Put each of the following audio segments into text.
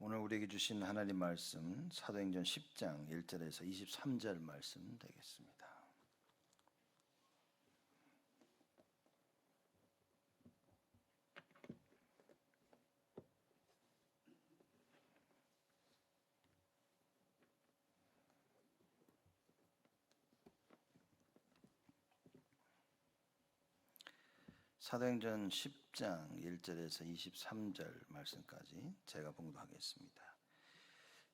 오늘 우리에게 주신 하나님 말씀 사도행전 10장 1절에서 23절 말씀 되겠습니다. 사도행전 10장 1절에서 23절 말씀까지 제가 봉독하겠습니다.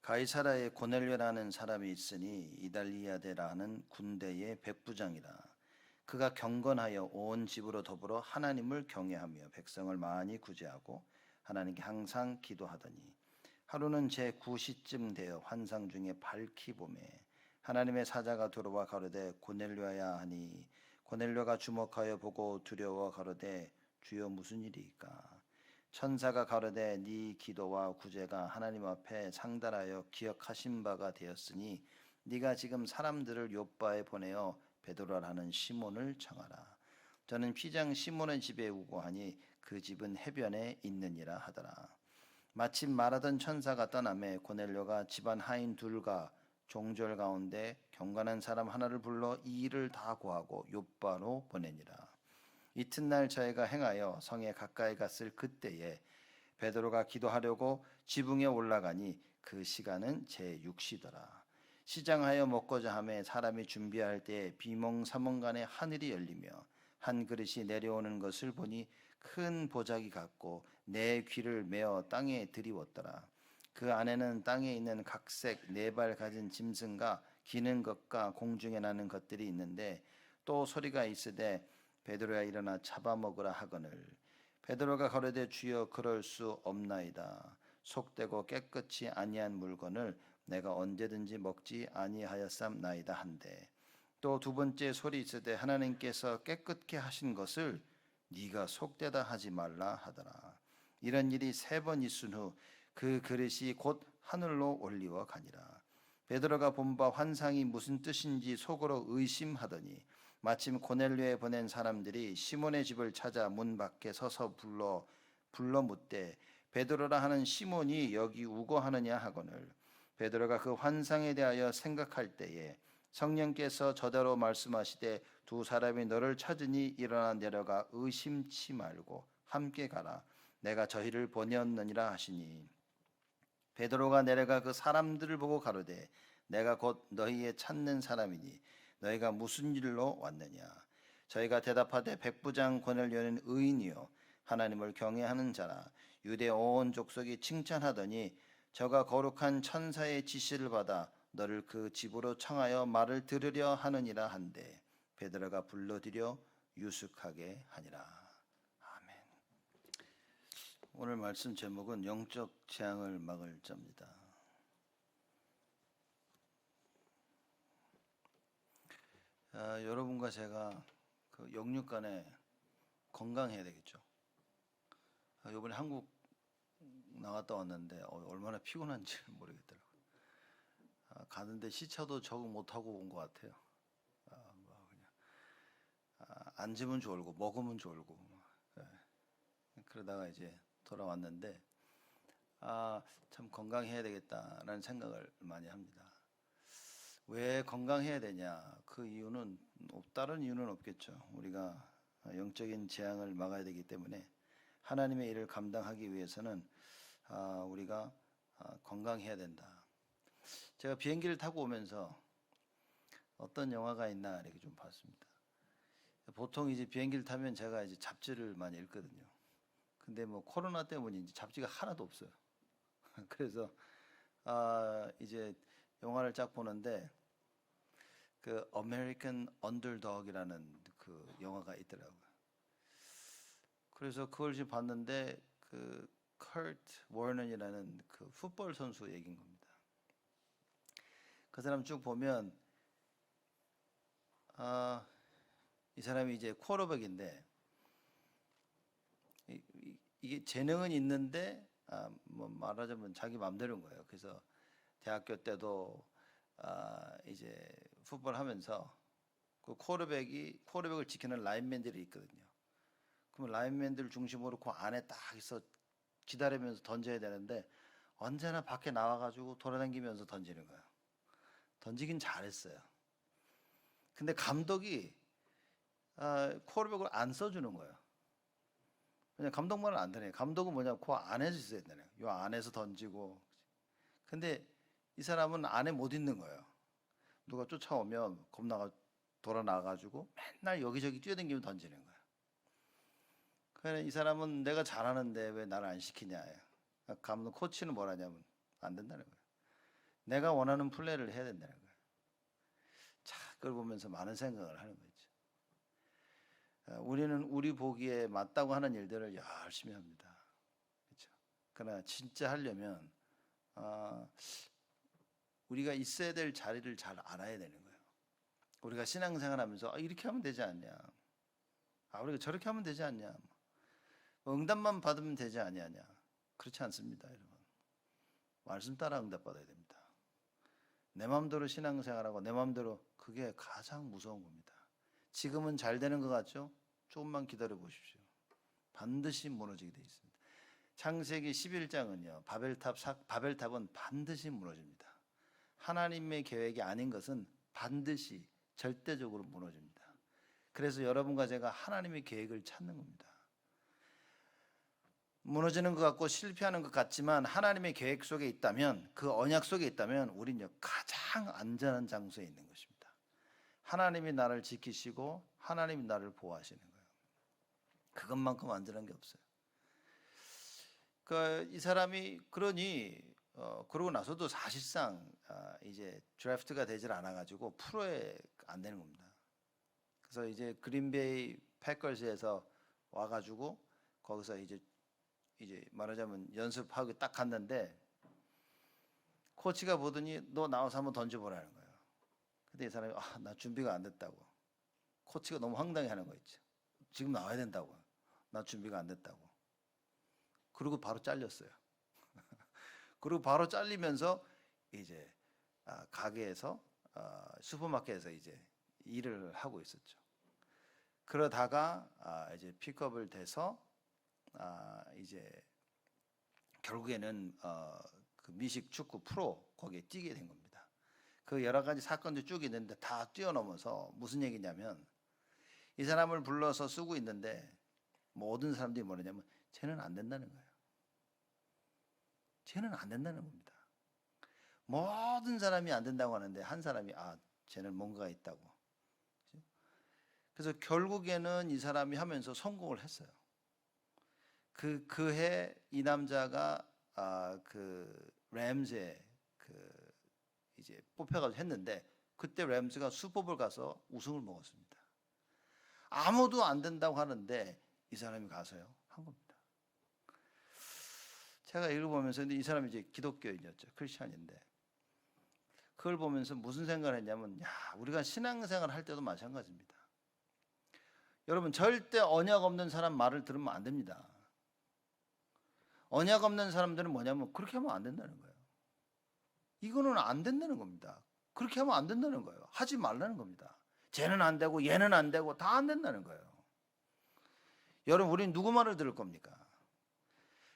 가이사라에 고넬료라는 사람이 있으니 이달리아데라는 군대의 백부장이라. 그가 경건하여 온 집으로 더불어 하나님을 경외하며 백성을 많이 구제하고 하나님께 항상 기도하더니 하루는 제9시쯤 되어 환상 중에 밝히 보매 하나님의 사자가 들어와 가로되 고넬료야 하니 고넬료가 주목하여 보고 두려워 가로되 주여 무슨 일이까? 천사가 가로되 네 기도와 구제가 하나님 앞에 상달하여 기억하신 바가 되었으니 네가 지금 사람들을 욥바에 보내어 베드로라는 시몬을 청하라. 저는 휘장 시몬의 집에 우고하니 그 집은 해변에 있느니라 하더라. 마침 말하던 천사가 떠나매 고넬료가 집안 하인 둘과 종졸 가운데 경건한 사람 하나를 불러 이 일을 다 고하고 욥바로 보내니라. 이튿날 저희가 행하여 성에 가까이 갔을 그때에 베드로가 기도하려고 지붕에 올라가니 그 시간은 제6시더라. 시장하여 먹고자 하매 사람이 준비할 때에 비몽사몽간에 하늘이 열리며 한 그릇이 내려오는 것을 보니 큰 보자기 같고 내 귀를 메어 땅에 들이웠더라. 그 안에는 땅에 있는 각색 4발 가진 짐승과 기는 것과 공중에 나는 것들이 있는데 또 소리가 있으되 베드로야 일어나 잡아먹으라 하거늘. 베드로가 가로되 주여 그럴 수 없나이다. 속되고 깨끗이 아니한 물건을 내가 언제든지 먹지 아니하였삼나이다 한데 또 두 번째 소리 있으되 하나님께서 깨끗게 하신 것을 네가 속되다 하지 말라 하더라. 이런 일이 3번 있은 후 그 그릇이 곧 하늘로 올리워 가니라. 베드로가 본 바 환상이 무슨 뜻인지 속으로 의심하더니 마침 고넬료에 보낸 사람들이 시몬의 집을 찾아 문 밖에 서서 불러 묻되 베드로라 하는 시몬이 여기 우거하느냐 하거늘. 베드로가 그 환상에 대하여 생각할 때에 성령께서 저더러 말씀하시되 두 사람이 너를 찾으니 일어나 내려가 의심치 말고 함께 가라. 내가 저희를 보내었느니라 하시니 베드로가 내려가 그 사람들을 보고 가로되 내가 곧 너희의 찾는 사람이니 너희가 무슨 일로 왔느냐. 저희가 대답하되 백부장 고넬료는 의인이요 하나님을 경외하는 자라. 유대 온 족속이 칭찬하더니 저가 거룩한 천사의 지시를 받아 너를 그 집으로 청하여 말을 들으려 하느니라 한데 베드로가 불러들여 유숙하게 하니라. 오늘 말씀 제목은 영적 재앙을 막을 자입니다. 여러분과 제가 그 영육간에 건강해야 되겠죠. 이번에 한국 나갔다 왔는데 얼마나 피곤한지 모르겠더라고요. 가는데 시차도 적응 못하고 온 것 같아요. 앉으면 졸고 먹으면 졸고 그러다가 이제 돌아왔는데 참 건강해야 되겠다라는 생각을 많이 합니다. 왜 건강해야 되냐? 그 이유는 다른 이유는 없겠죠. 우리가 영적인 재앙을 막아야 되기 때문에 하나님의 일을 감당하기 위해서는 우리가 건강해야 된다. 제가 비행기를 타고 오면서 어떤 영화가 있나 이렇게 좀 봤습니다. 보통 이제 비행기를 타면 제가 이제 잡지를 많이 읽거든요. 근데 뭐 코로나 때문인지 잡지가 하나도 없어요. 그래서 이제 영화를 쫙 보는데 그 아메리칸 언더독이라는 그 영화가 있더라고요. 그래서 그걸 지금 봤는데 그 커트 워넌이라는 그 풋볼 선수 얘기인 겁니다. 그 사람 쭉 보면 이 사람이 이제 쿼터백인데 이게 재능은 있는데 뭐 말하자면 자기 맘대로인 거예요. 그래서 대학교 때도 이제 풋볼 하면서 그 쿼터백을 지키는 라인맨들이 있거든요. 그러면 라인맨들 중심으로 그 안에 딱 있어 기다리면서 던져야 되는데 언제나 밖에 나와가지고 돌아다니면서 던지는 거예요. 던지긴 잘했어요. 근데 감독이 쿼터백을 안 써주는 거예요. 그냥 감독 말을 안 들어요. 감독은 뭐냐, 그 안에서 있어야 되네. 요 안에서 던지고. 근데 이 사람은 안에 못 있는 거예요. 누가 쫓아오면 겁나가 돌아 나가지고 맨날 여기저기 뛰어다니면 던지는 거예요. 그래 이 사람은 내가 잘하는데 왜 나를 안 시키냐. 감독 코치는 뭐라냐면 안 된다는 거예요. 내가 원하는 플레이를 해야 된다는 거예요. 자, 그걸 보면서 많은 생각을 하는 거죠. 우리는 우리 보기에 맞다고 하는 일들을 열심히 합니다. 그렇죠? 그러나 진짜 하려면 우리가 있어야 될 자리를 잘 알아야 되는 거예요. 우리가 신앙생활하면서 이렇게 하면 되지 않냐, 우리가 저렇게 하면 되지 않냐, 응답만 받으면 되지 않냐냐. 그렇지 않습니다, 여러분. 말씀 따라 응답받아야 됩니다. 내 마음대로 신앙생활하고 내 마음대로, 그게 가장 무서운 겁니다. 지금은 잘 되는 것 같죠? 조금만 기다려 보십시오. 반드시 무너지게 되어 있습니다. 창세기 11장은요, 바벨탑은 반드시 무너집니다. 하나님의 계획이 아닌 것은 반드시 절대적으로 무너집니다. 그래서 여러분과 제가 하나님의 계획을 찾는 겁니다. 무너지는 것 같고 실패하는 것 같지만 하나님의 계획 속에 있다면, 그 언약 속에 있다면 우리는 가장 안전한 장소에 있는 것입니다. 하나님이 나를 지키시고 하나님이 나를 보호하시는 거예요. 그것만큼 안전한 게 없어요. 이 사람이 그러고 나서도 사실상 이제 드래프트가 되질 않아가지고 프로에 안 되는 겁니다. 그래서 이제 그린베이 패커스에서 와가지고 거기서 이제 말하자면 연습하고 딱 갔는데 코치가 보더니 너 나와서 한번 던져보라는 거예요. 근데 이 사람이 나 준비가 안 됐다고. 코치가 너무 황당해하는 거 있죠. 지금 나와야 된다고. 나 준비가 안 됐다고. 그리고 바로 잘렸어요. 그리고 바로 잘리면서 이제 가게에서 슈퍼마켓에서 이제 일을 하고 있었죠. 그러다가 이제 픽업을 돼서 이제 결국에는 그 미식 축구 프로 거기에 뛰게 된 겁니다. 그 여러 가지 사건도 쭉 있는데 다 뛰어넘어서 무슨 얘기냐면, 이 사람을 불러서 쓰고 있는데 모든 사람들이 뭐냐면 쟤는 안 된다는 거예요. 쟤는 안 된다는 겁니다. 모든 사람이 안 된다고 하는데 한 사람이 쟤는 뭔가가 있다고. 그래서 결국에는 이 사람이 하면서 성공을 했어요. 그해 이 남자가 그 램스에 이제 뽑혀가지고 했는데, 그때 램스가 슈퍼볼 가서 우승을 먹었습니다. 아무도 안 된다고 하는데 이 사람이 가서요 한 겁니다. 제가 읽어보면서, 근데 이 사람이 이제 기독교인이었죠. 크리스찬인데, 그걸 보면서 무슨 생각을 했냐면, 우리가 신앙생활 할 때도 마찬가지입니다. 여러분, 절대 언약 없는 사람 말을 들으면 안 됩니다. 언약 없는 사람들은 뭐냐면 그렇게 하면 안 된다는 거예요. 이거는 안 된다는 겁니다. 그렇게 하면 안 된다는 거예요. 하지 말라는 겁니다. 쟤는 안 되고 얘는 안 되고 다 안 된다는 거예요. 여러분, 우리는 누구 말을 들을 겁니까?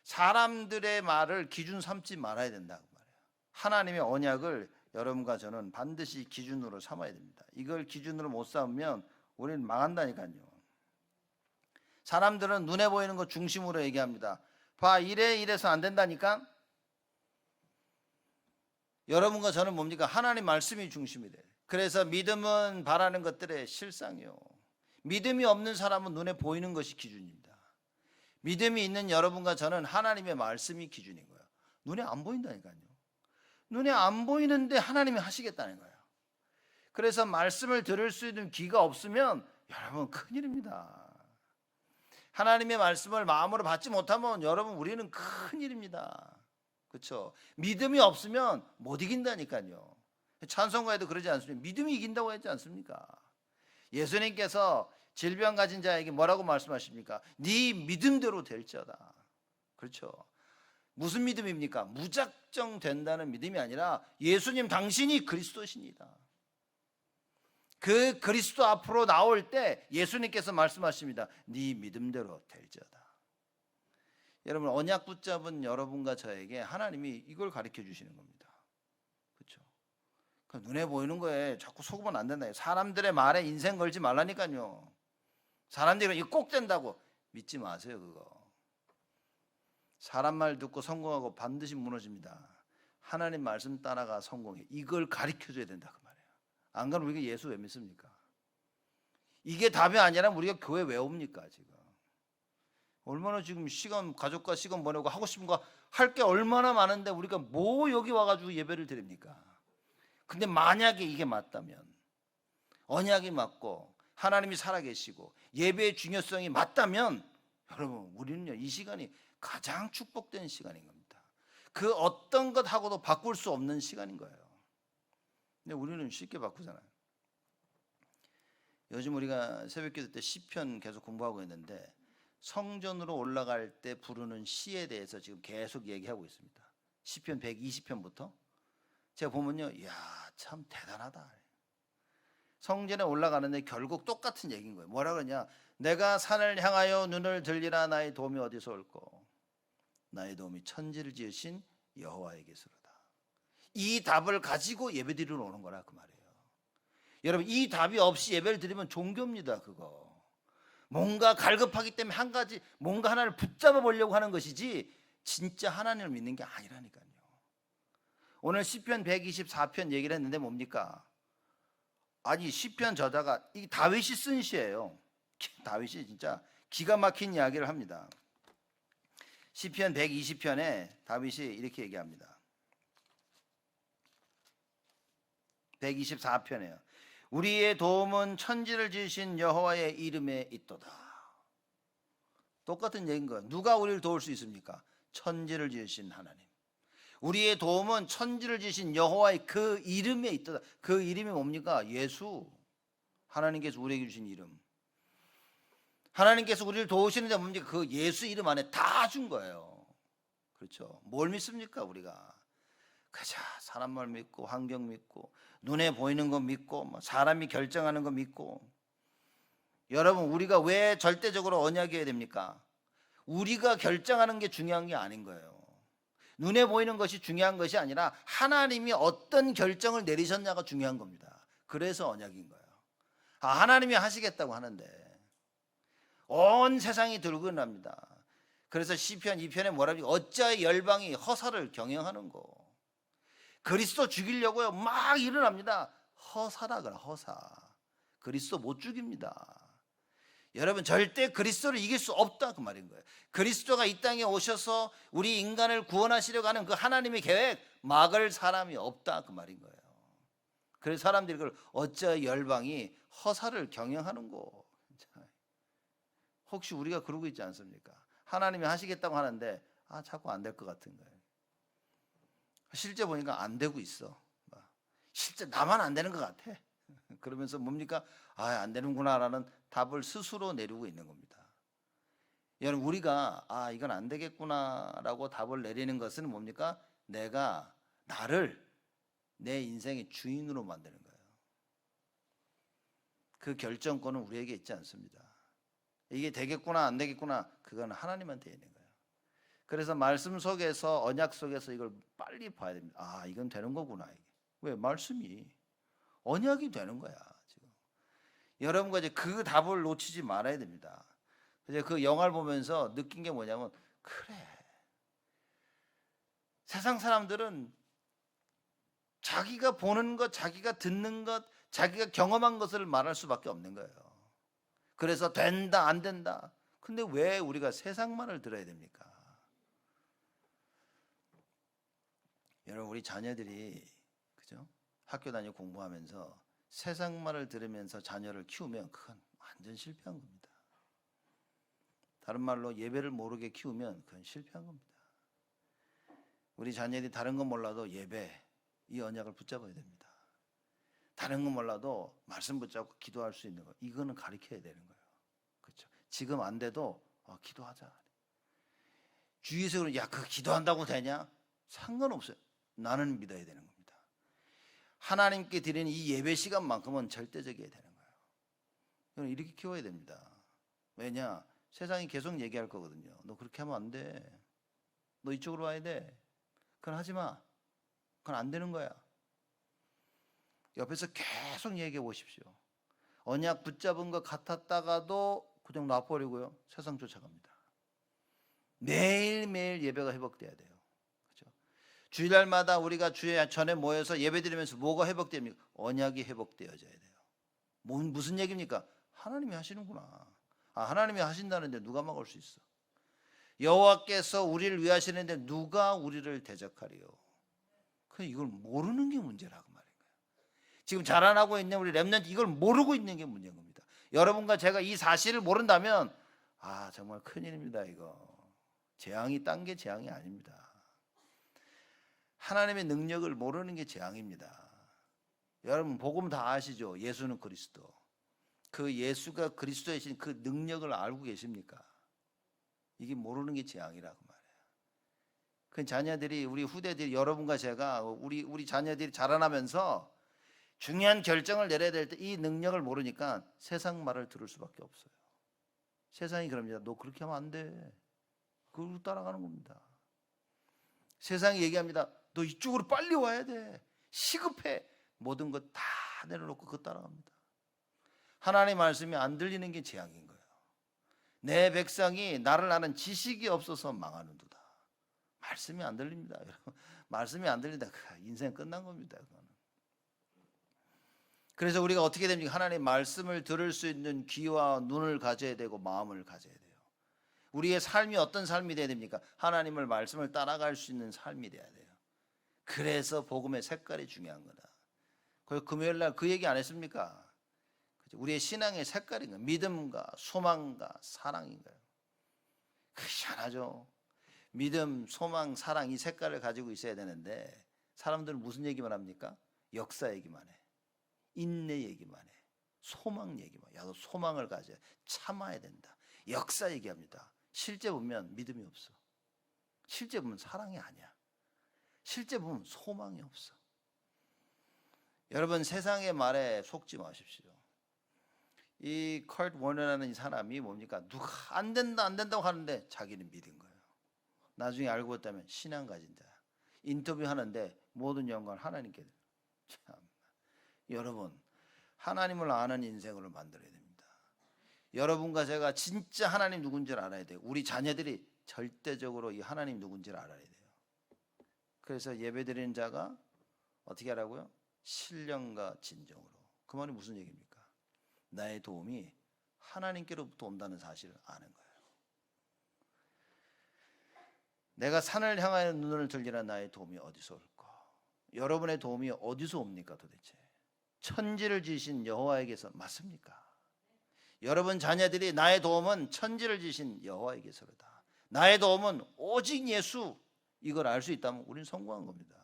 사람들의 말을 기준 삼지 말아야 된다고 말해요. 하나님의 언약을 여러분과 저는 반드시 기준으로 삼아야 됩니다. 이걸 기준으로 못 삼으면 우리는 망한다니까요. 사람들은 눈에 보이는 것 중심으로 얘기합니다. 이래서 안 된다니까? 여러분과 저는 뭡니까? 하나님 말씀이 중심이 돼요. 그래서 믿음은 바라는 것들의 실상이요. 믿음이 없는 사람은 눈에 보이는 것이 기준입니다. 믿음이 있는 여러분과 저는 하나님의 말씀이 기준인 거예요. 눈에 안 보인다니까요. 눈에 안 보이는데 하나님이 하시겠다는 거예요. 그래서 말씀을 들을 수 있는 귀가 없으면 여러분 큰일입니다. 하나님의 말씀을 마음으로 받지 못하면 여러분 우리는 큰일입니다. 그렇죠? 믿음이 없으면 못 이긴다니까요. 찬송가에도 그러지 않습니까? 믿음이 이긴다고 하지 않습니까? 예수님께서 질병 가진 자에게 뭐라고 말씀하십니까? 네 믿음대로 될지어다. 그렇죠? 무슨 믿음입니까? 무작정 된다는 믿음이 아니라 예수님 당신이 그리스도시니다. 그 그리스도 앞으로 나올 때 예수님께서 말씀하십니다. 네 믿음대로 될지어다. 여러분 언약 붙잡은 여러분과 저에게 하나님이 이걸 가르쳐 주시는 겁니다. 그렇죠? 그 눈에 보이는 거에 자꾸 속으면 안 된다. 사람들의 말에 인생 걸지 말라니까요. 사람들이 이거 꼭 된다고 믿지 마세요. 그거 사람 말 듣고 성공하고 반드시 무너집니다. 하나님 말씀 따라가 성공해. 이걸 가르쳐 줘야 된다 그 말이에요. 안 그러면 우리가 예수 왜 믿습니까? 이게 답이 아니라면 우리가 교회 왜 옵니까 지금? 얼마나 지금 시간 가족과 시간 보내고 하고 싶은 거 할 게 얼마나 많은데 우리가 뭐 여기 와가지고 예배를 드립니까? 근데 만약에 이게 맞다면, 언약이 맞고 하나님이 살아계시고 예배의 중요성이 맞다면, 여러분 우리는요 이 시간이 가장 축복된 시간인 겁니다. 그 어떤 것하고도 바꿀 수 없는 시간인 거예요. 근데 우리는 쉽게 바꾸잖아요. 요즘 우리가 새벽기도 때 시편 계속 공부하고 있는데 성전으로 올라갈 때 부르는 시에 대해서 지금 계속 얘기하고 있습니다. 시편 120편부터 제가 보면요, 이야 참 대단하다. 성전에 올라가는데 결국 똑같은 얘기인 거예요. 뭐라 그러냐? 내가 산을 향하여 눈을 들리라. 나의 도움이 어디서 올꼬? 나의 도움이 천지를 지으신 여호와에게서로다. 이 답을 가지고 예배드리러 오는 거라 그 말이에요. 여러분 이 답이 없이 예배를 드리면 종교입니다. 그거 뭔가 갈급하기 때문에 한 가지 뭔가 하나를 붙잡아 보려고 하는 것이지 진짜 하나님을 믿는 게 아니라니까요. 오늘 시편 124편 얘기를 했는데 뭡니까? 아니 시편 저자가 이 다윗이 쓴 시예요. 다윗이 진짜 기가 막힌 이야기를 합니다. 시편 120편에 다윗이 이렇게 얘기합니다. 124편에요. 우리의 도움은 천지를 지으신 여호와의 이름에 있도다. 똑같은 얘기인 거예요. 누가 우리를 도울 수 있습니까? 천지를 지으신 하나님. 우리의 도움은 천지를 지으신 여호와의 그 이름에 있도다. 그 이름이 뭡니까? 예수. 하나님께서 우리에게 주신 이름. 하나님께서 우리를 도우시는데 뭡니까? 그 예수 이름 안에 다 준 거예요. 그렇죠? 뭘 믿습니까 우리가? 그저 사람 말 믿고 환경 믿고 눈에 보이는 거 믿고 사람이 결정하는 거 믿고. 여러분 우리가 왜 절대적으로 언약해야 됩니까? 우리가 결정하는 게 중요한 게 아닌 거예요. 눈에 보이는 것이 중요한 것이 아니라 하나님이 어떤 결정을 내리셨냐가 중요한 겁니다. 그래서 언약인 거예요. 하나님이 하시겠다고 하는데 온 세상이 들고 납니다. 그래서 시편 2편에 뭐라고 어찌하여 열방이 허사를 경영하는고. 그리스도 죽이려고요 막 일어납니다. 허사라 그래. 허사. 그리스도 못 죽입니다. 여러분 절대 그리스도를 이길 수 없다 그 말인 거예요. 그리스도가 이 땅에 오셔서 우리 인간을 구원하시려고 하는 그 하나님의 계획 막을 사람이 없다 그 말인 거예요. 그래서 사람들이 그걸 어찌하여 열방이 허사를 경영하는고. 혹시 우리가 그러고 있지 않습니까? 하나님이 하시겠다고 하는데 자꾸 안 될 것 같은 거예요. 실제 보니까 안 되고 있어. 실제 나만 안 되는 것 같아. 그러면서 뭡니까? 안 되는구나라는 답을 스스로 내리고 있는 겁니다. 여러분 우리가 이건 안 되겠구나라고 답을 내리는 것은 뭡니까? 내가 나를 내 인생의 주인으로 만드는 거예요. 그 결정권은 우리에게 있지 않습니다. 이게 되겠구나 안 되겠구나 그건 하나님한테 있는 거예요. 그래서 말씀 속에서 언약 속에서 이걸 빨리 봐야 됩니다. 이건 되는 거구나. 이게. 왜? 말씀이 언약이 되는 거야 지금. 여러분과 이제 그 답을 놓치지 말아야 됩니다. 이제 그 영화를 보면서 느낀 게 뭐냐면 그래 세상 사람들은 자기가 보는 것, 자기가 듣는 것, 자기가 경험한 것을 말할 수밖에 없는 거예요. 그래서 된다 안 된다. 근데 왜 우리가 세상 말을 들어야 됩니까? 여러분 우리 자녀들이 그죠? 학교 다니고 공부하면서 세상 말을 들으면서 자녀를 키우면 그건 완전 실패한 겁니다. 다른 말로 예배를 모르게 키우면 그건 실패한 겁니다. 우리 자녀들이 다른 건 몰라도 예배 이 언약을 붙잡아야 됩니다. 다른 건 몰라도 말씀 붙잡고 기도할 수 있는 거 이거는 가르쳐야 되는 거예요. 그렇죠? 지금 안 돼도 기도하자. 주위에서 그 기도한다고 되냐? 상관없어요. 나는 믿어야 되는 겁니다. 하나님께 드리는 이 예배 시간만큼은 절대적이어야 되는 거예요. 이렇게 키워야 됩니다. 왜냐? 세상이 계속 얘기할 거거든요. 너 그렇게 하면 안 돼. 너 이쪽으로 와야 돼. 그건 하지 마. 그건 안 되는 거야. 옆에서 계속 얘기해 보십시오. 언약 붙잡은 것 같았다가도 그냥 놔버리고요. 세상 쫓아갑니다. 매일매일 예배가 회복돼야 돼요. 그렇죠? 주일날마다 우리가 주일 전에 모여서 예배드리면서 뭐가 회복됩니까? 언약이 회복되어져야 돼요. 무슨 얘기입니까? 하나님이 하시는구나. 하나님이 하신다는데 누가 막을 수 있어? 여호와께서 우리를 위하시는데 누가 우리를 대적하리요? 그 이걸 모르는 게 문제라고 말인 거예요. 지금 자라나고 있는 우리 렘넌트 이걸 모르고 있는 게 문제인 겁니다. 여러분과 제가 이 사실을 모른다면 정말 큰일입니다. 이거 재앙이 딴 게 재앙이 아닙니다. 하나님의 능력을 모르는 게 재앙입니다. 여러분 복음 다 아시죠? 예수는 그리스도. 그 예수가 그리스도이신 그 능력을 알고 계십니까? 이게 모르는 게 재앙이라고 말해요. 그 자녀들이 우리 후대들이 여러분과 제가 우리 자녀들이 자라나면서 중요한 결정을 내려야 될 때 이 능력을 모르니까 세상 말을 들을 수밖에 없어요. 세상이 그럽니다. 너 그렇게 하면 안 돼. 그걸로 따라가는 겁니다. 세상이 얘기합니다. 너 이쪽으로 빨리 와야 돼. 시급해. 모든 것 다 내려놓고 그거 따라갑니다. 하나님의 말씀이 안 들리는 게 재앙인 거예요. 내 백성이 나를 아는 지식이 없어서 망하는도다. 말씀이 안 들립니다. 말씀이 안 들린다. 인생 끝난 겁니다. 그거는. 그래서 우리가 어떻게 됩니까? 하나님의 말씀을 들을 수 있는 귀와 눈을 가져야 되고 마음을 가져야 돼요. 우리의 삶이 어떤 삶이 돼야 됩니까? 하나님의 말씀을 따라갈 수 있는 삶이 돼야 돼요. 그래서 복음의 색깔이 중요한 거다. 그래서 금요일 날 그 얘기 안 했습니까? 우리의 신앙의 색깔인 거예요. 믿음과 소망과 사랑인 거예요. 희한하죠. 믿음, 소망, 사랑 이 색깔을 가지고 있어야 되는데 사람들은 무슨 얘기만 합니까? 역사 얘기만 해. 인내 얘기만 해. 소망 얘기만 해. 야, 너 소망을 가져야 참아야 된다. 역사 얘기합니다. 실제 보면 믿음이 없어. 실제 보면 사랑이 아니야. 실제 보면 소망이 없어. 여러분 세상의 말에 속지 마십시오. 이 컬트 워너라는 이 사람이 뭡니까? 누가 안 된다 안 된다고 하는데 자기는 믿은 거예요. 나중에 알고 봤다면 신앙 가진 자야. 인터뷰하는데 모든 영광을 하나님께. 참, 여러분 하나님을 아는 인생으로 만들어야 됩니다. 여러분과 제가 진짜 하나님 누군지를 알아야 돼요. 우리 자녀들이 절대적으로 이 하나님 누군지를 알아야 돼요. 그래서 예배드리는 자가 어떻게 하라고요? 신령과 진정으로. 그 말이 무슨 얘기입니까? 나의 도움이 하나님께로부터 온다는 사실을 아는 거예요. 내가 산을 향하여 눈을 들리라 나의 도움이 어디서 올까? 여러분의 도움이 어디서 옵니까 도대체? 천지를 지으신 여호와에게서 맞습니까? 여러분 자녀들이 나의 도움은 천지를 지으신 여호와에게서로다. 나의 도움은 오직 예수. 이걸 알 수 있다면 우리는 성공한 겁니다.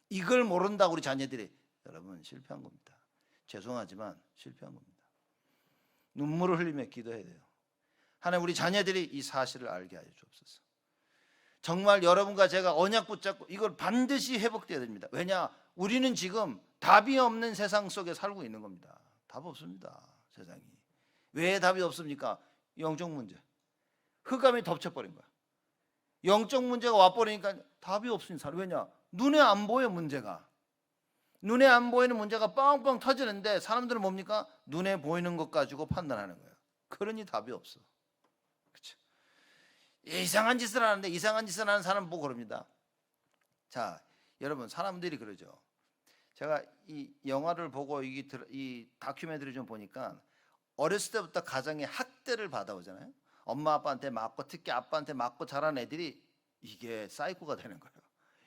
이걸 모른다고 우리 자녀들이 여러분 실패한 겁니다. 죄송하지만 실패한 겁니다. 눈물을 흘리며 기도해야 돼요. 하나님 우리 자녀들이 이 사실을 알게 하여 주옵소서. 정말 여러분과 제가 언약 붙잡고 이걸 반드시 회복돼야 됩니다. 왜냐? 우리는 지금 답이 없는 세상 속에 살고 있는 겁니다. 답 없습니다. 세상이. 왜 답이 없습니까? 영적 문제. 흑암이 덮쳐버린 거야. 영적 문제가 와버리니까 답이 없으니까. 왜냐? 눈에 안 보여 문제가. 눈에 안 보이는 문제가 빵빵 터지는데 사람들은 뭡니까? 눈에 보이는 것 가지고 판단하는 거예요. 그러니 답이 없어. 그렇죠? 이상한 짓을 하는데 이상한 짓을 하는 사람 보고 그럽니다. 자, 여러분 사람들이 그러죠. 제가 이 영화를 보고 이 다큐멘터리 좀 보니까 어렸을 때부터 가정에 학대를 받아오잖아요. 엄마 아빠한테 맞고 특히 아빠한테 맞고 자란 애들이 이게 사이코가 되는 거예요.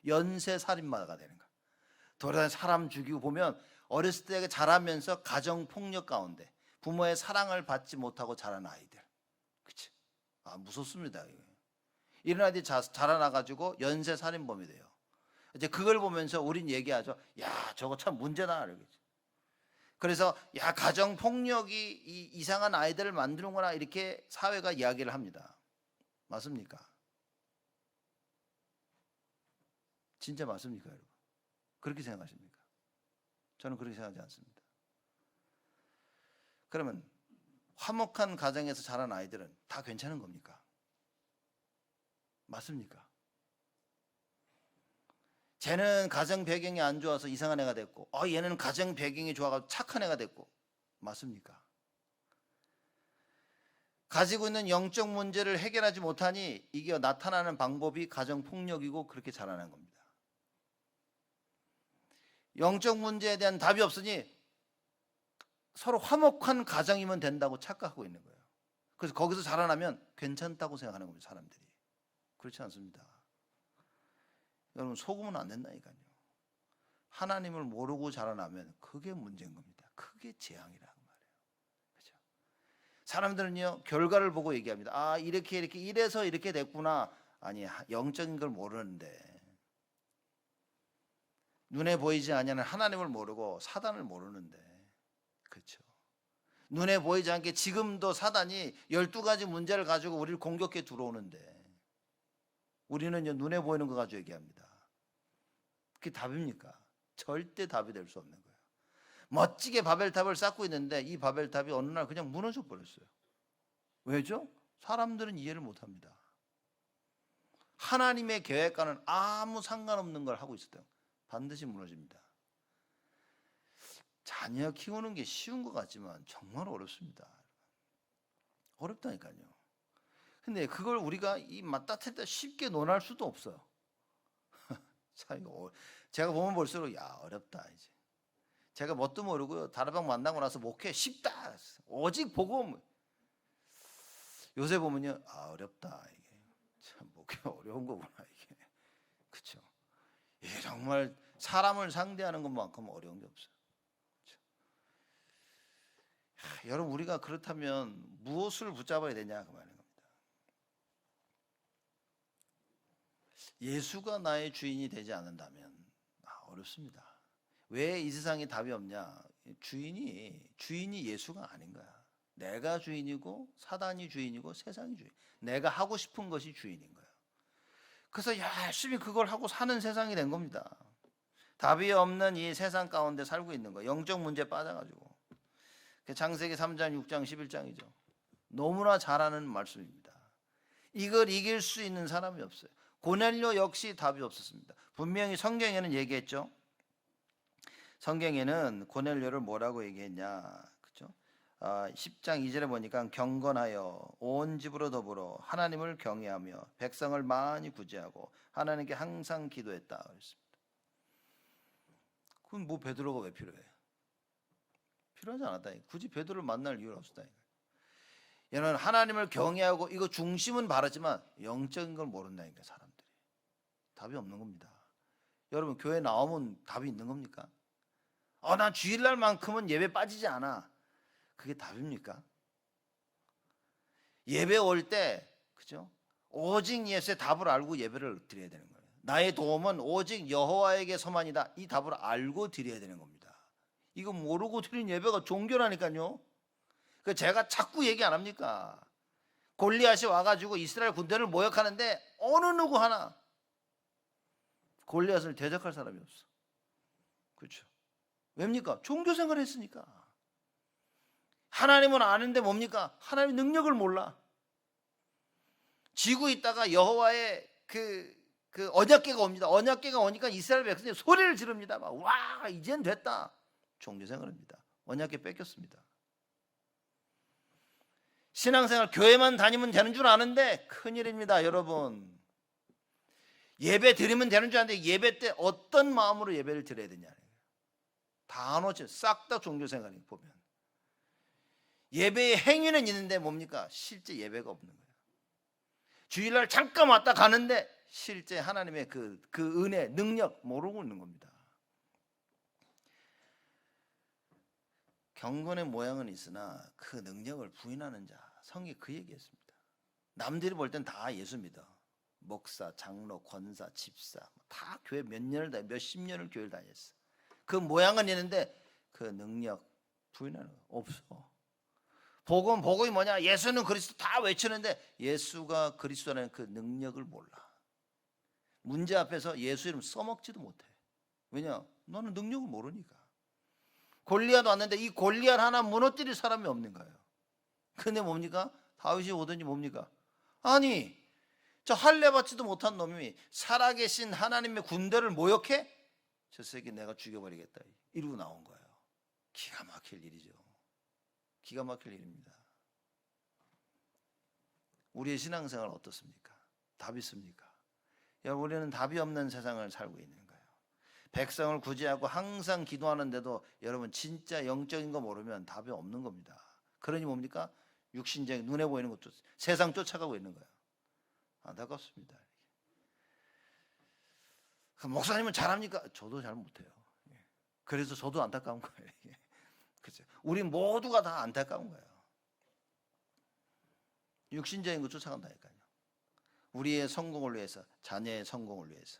연쇄 살인마가 되는 거예요. 돌아다니는 사람 죽이고 보면 어렸을 때 자라면서 가정 폭력 가운데 부모의 사랑을 받지 못하고 자란 아이들. 그치? 무섭습니다. 이런 아이들이 자라나가지고 연쇄 살인범이 돼요. 이제 그걸 보면서 우린 얘기하죠. 야, 저거 참 문제다. 이러겠죠. 그래서 야, 가정 폭력이 이상한 아이들을 만드는구나 이렇게 사회가 이야기를 합니다. 맞습니까? 진짜 맞습니까, 여러분? 그렇게 생각하십니까? 저는 그렇게 생각하지 않습니다. 그러면 화목한 가정에서 자란 아이들은 다 괜찮은 겁니까? 맞습니까? 쟤는 가정 배경이 안 좋아서 이상한 애가 됐고, 얘는 가정 배경이 좋아서 착한 애가 됐고, 맞습니까? 가지고 있는 영적 문제를 해결하지 못하니 이게 나타나는 방법이 가정폭력이고 그렇게 자라는 겁니다. 영적 문제에 대한 답이 없으니 서로 화목한 가정이면 된다고 착각하고 있는 거예요. 그래서 거기서 자라나면 괜찮다고 생각하는 겁니다, 사람들이. 그렇지 않습니다. 여러분, 속으면 안 된다니까요. 하나님을 모르고 자라나면 그게 문제인 겁니다. 그게 재앙이라는 말이에요. 그렇죠? 사람들은요, 결과를 보고 얘기합니다. 이렇게 이래서 이렇게 됐구나. 아니, 영적인 걸 모르는데, 눈에 보이지 않는 하나님을 모르고 사단을 모르는데, 그렇죠? 눈에 보이지 않게 지금도 사단이 12가지 문제를 가지고 우리를 공격해 들어오는데, 우리는요, 눈에 보이는 거 가지고 얘기합니다. 그게 답입니까? 절대 답이 될 수 없는 거예요. 멋지게 바벨탑을 쌓고 있는데 이 바벨탑이 어느 날 그냥 무너져 버렸어요. 왜죠? 사람들은 이해를 못합니다. 하나님의 계획과는 아무 상관없는 걸 하고 있을 때 반드시 무너집니다. 자녀 키우는 게 쉬운 것 같지만 정말 어렵습니다. 어렵다니까요. 근데 그걸 우리가 이 맞다트다 쉽게 논할 수도 없어요. 제가 보면 볼수록 어렵다 이제. 제가 뭣도 모르고요. 다락방 만나고 나서 목회 쉽다. 오직 복음. 요새 보면요, 어렵다 이게. 참 목회 어려운 거구나 이게. 그렇죠? 이게 정말 사람을 상대하는 것만큼 어려운 게 없어요. 그렇죠? 여러분, 우리가 그렇다면 무엇을 붙잡아야 되냐 그 말인 겁니다. 예수가 나의 주인이 되지 않는다면 어렵습니다. 왜 이 세상에 답이 없냐? 주인이 예수가 아닌 거야. 내가 주인이고 사단이 주인이고 세상이 주인. 내가 하고 싶은 것이 주인인 거야. 그래서 열심히 그걸 하고 사는 세상이 된 겁니다. 답이 없는 이 세상 가운데 살고 있는 거. 영적 문제에 빠져가지고. 창세기 3장, 6장, 11장이죠. 너무나 잘 아는 말씀입니다. 이걸 이길 수 있는 사람이 없어요. 고넬료 역시 답이 없었습니다. 분명히 성경에는 얘기했죠. 성경에는 고넬료를 뭐라고 얘기했냐, 그렇죠? 10장 2절에 보니까 경건하여 온 집으로 더불어 하나님을 경외하며 백성을 많이 구제하고 하나님께 항상 기도했다 그랬습니다. 그럼 뭐 베드로가 왜 필요해? 필요하지 않았다니까. 굳이 베드로를 만날 이유가 없었다니까. 얘는 하나님을 경외하고 이거 중심은 바르지만 영적인 걸 모른다니까. 사람들이 답이 없는 겁니다. 여러분, 교회 나오면 답이 있는 겁니까? 난 주일날만큼은 예배 빠지지 않아. 그게 답입니까? 예배 올 때, 그죠? 오직 예수의 답을 알고 예배를 드려야 되는 거예요. 나의 도움은 오직 여호와에게서만이다. 이 답을 알고 드려야 되는 겁니다. 이거 모르고 드린 예배가 종교라니까요. 제가 자꾸 얘기 안 합니까? 골리앗이 와가지고 이스라엘 군대를 모욕하는데 어느 누구 하나 골리앗을 대적할 사람이 없어. 그렇죠? 왜입니까? 종교 생활을 했으니까. 하나님은 아는데 뭡니까? 하나님의 능력을 몰라. 지고 있다가 여호와의 그 언약궤가 옵니다. 언약궤가 오니까 이스라엘 백성이 소리를 지릅니다. 와, 이젠 됐다. 종교 생활입니다. 언약궤 뺏겼습니다. 신앙생활 교회만 다니면 되는 줄 아는데 큰일입니다, 여러분. 예배 드리면 되는 줄 아는데 예배 때 어떤 마음으로 예배를 드려야 되냐. 다 놓쳐. 싹 다 종교생활이 보면. 예배의 행위는 있는데 뭡니까? 실제 예배가 없는 거예요. 주일날 잠깐 왔다 가는데 실제 하나님의 그 은혜, 능력 모르고 있는 겁니다. 경건의 모양은 있으나 그 능력을 부인하는 자. 성경이 그 얘기했습니다. 남들이 볼 땐 다 예수 믿어. 목사, 장로, 권사, 집사 다 교회 몇십 년을 교회를 다녔어. 그 모양은 있는데 그 능력 부인하는 거 없어. 복음이 뭐냐? 예수는 그리스도 다 외치는데 예수가 그리스도라는 그 능력을 몰라. 문제 앞에서 예수 이름 써먹지도 못해. 왜냐? 너는 능력을 모르니까. 골리앗 왔는데 이 골리앗 하나 무너뜨릴 사람이 없는 거예요. 근데 뭡니까? 다윗이 오더니 뭡니까? 아니, 저 할례 받지도 못한 놈이 살아계신 하나님의 군대를 모욕해? 저 새끼 내가 죽여버리겠다 이러고 나온 거예요. 기가 막힐 일이죠. 기가 막힐 일입니다. 우리의 신앙생활 어떻습니까? 답이 있습니까? 여러분, 우리는 답이 없는 세상을 살고 있는 거예요. 백성을 구제하고 항상 기도하는데도 여러분 진짜 영적인 거 모르면 답이 없는 겁니다. 그러니 뭡니까? 육신적인 눈에 보이는 것도 세상 쫓아가고 있는 거예요. 안타깝습니다. 목사님은 잘합니까? 저도 잘 못해요. 그래서 저도 안타까운 거예요. 그렇죠? 우리 모두가 다 안타까운 거예요. 육신적인 거 쫓아간다니까요. 우리의 성공을 위해서, 자녀의 성공을 위해서.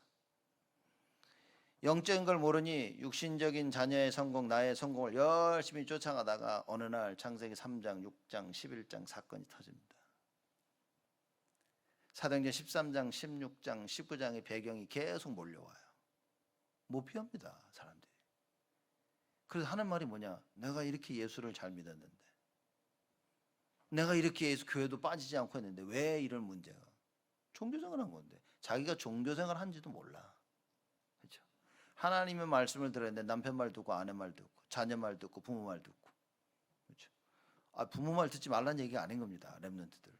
영적인 걸 모르니 육신적인 자녀의 성공, 나의 성공을 열심히 쫓아가다가 어느 날 창세기 3장, 6장, 11장 사건이 터집니다. 사도행전 13장, 16장, 19장의 배경이 계속 몰려와요. 못 피합니다, 사람들이. 그래서 하는 말이 뭐냐? 내가 이렇게 예수를 잘 믿었는데, 내가 이렇게 예수 교회도 빠지지 않고 했는데 왜 이런 문제가? 종교생활 한 건데 자기가 종교생활 한지도 몰라. 그렇죠? 하나님의 말씀을 들었는데 남편 말 듣고 아내 말 듣고 자녀 말 듣고 부모 말 듣고. 그렇죠? 부모 말 듣지 말라는 얘기가 아닌 겁니다. 렘넌트들.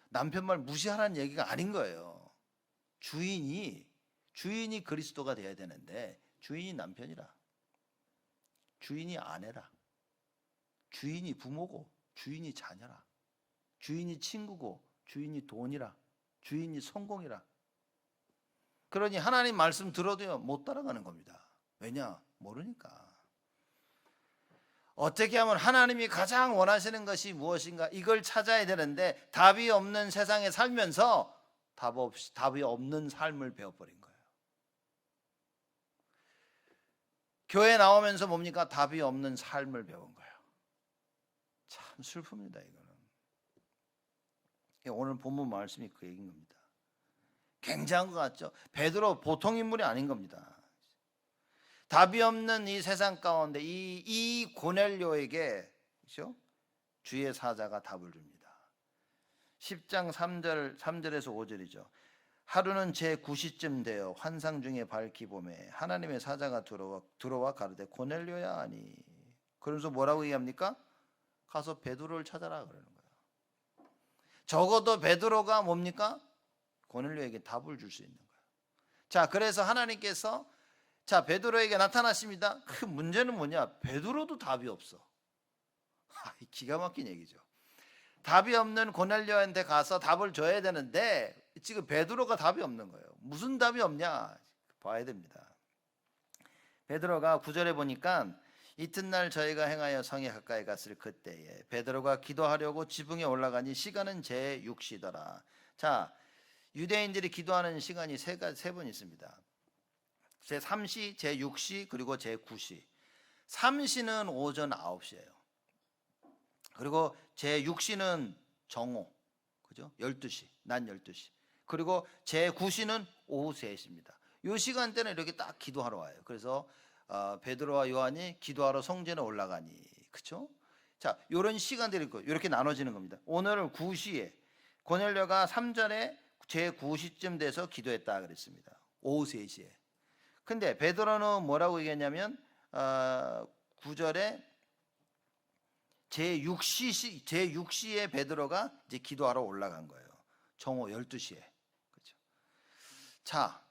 남편 말 무시하라는 얘기가 아닌 거예요. 주인이 그리스도가 돼야 되는데 주인이 남편이라, 주인이 아내라, 주인이 부모고 주인이 자녀라, 주인이 친구고 주인이 돈이라, 주인이 성공이라. 그러니 하나님 말씀 들어도요 못 따라가는 겁니다. 왜냐? 모르니까. 어떻게 하면 하나님이 가장 원하시는 것이 무엇인가 이걸 찾아야 되는데 답이 없는 세상에 살면서 답이 없는 삶을 배워버린 거예요. 교회 나오면서 뭡니까? 답이 없는 삶을 배운 거예요. 참 슬픕니다. 이거는. 오늘 본문 말씀이 그 얘기인 겁니다. 굉장한 것 같죠? 베드로 보통 인물이 아닌 겁니다. 답이 없는 이 세상 가운데 이 고넬료에게, 그렇죠? 주의 사자가 답을 줍니다. 10장 3절에서 5절이죠. 하루는 제9시쯤 되어 환상 중에 밝히 보매 하나님의 사자가 들어와 가로되 고넬료야 하니. 그러면서 뭐라고 얘기합니까? 가서 베드로를 찾아라 그러는 거예요. 적어도 베드로가 뭡니까? 고넬료에게 답을 줄 수 있는 거예요. 자, 그래서 하나님께서 베드로에게 나타나십니다. 그 문제는 뭐냐? 베드로도 답이 없어. 기가 막힌 얘기죠. 답이 없는 고넬료한테 가서 답을 줘야 되는데 지금 베드로가 답이 없는 거예요. 무슨 답이 없냐? 봐야 됩니다. 베드로가 9절에 보니까 이튿날 저희가 행하여 성에 가까이 갔을 그때에 베드로가 기도하려고 지붕에 올라가니 시간은 제6시더라. 자, 유대인들이 기도하는 시간이 세 번 있습니다. 제3시, 제6시, 그리고 제9시. 3시는 오전 9시예요. 그리고 제6시는 정오, 그죠? 12시, 낮 12시. 그리고 제9시는 오후 3시입니다. 이 시간대는 이렇게 딱 기도하러 와요. 그래서 베드로와 요한이 기도하러 성전에 올라가니, 그렇죠? 자, 이런 시간들이 있고 이렇게 나눠지는 겁니다. 오늘 9시에 고넬료가 3절에 제9시쯤 돼서 기도했다 그랬습니다. 오후 3시에. 근데 베드로는 뭐라고 얘기했냐면 9절에 제6시에 베드로가 이제 기도하러 올라간 거예요. 정오 12시에. 그렇죠? 자,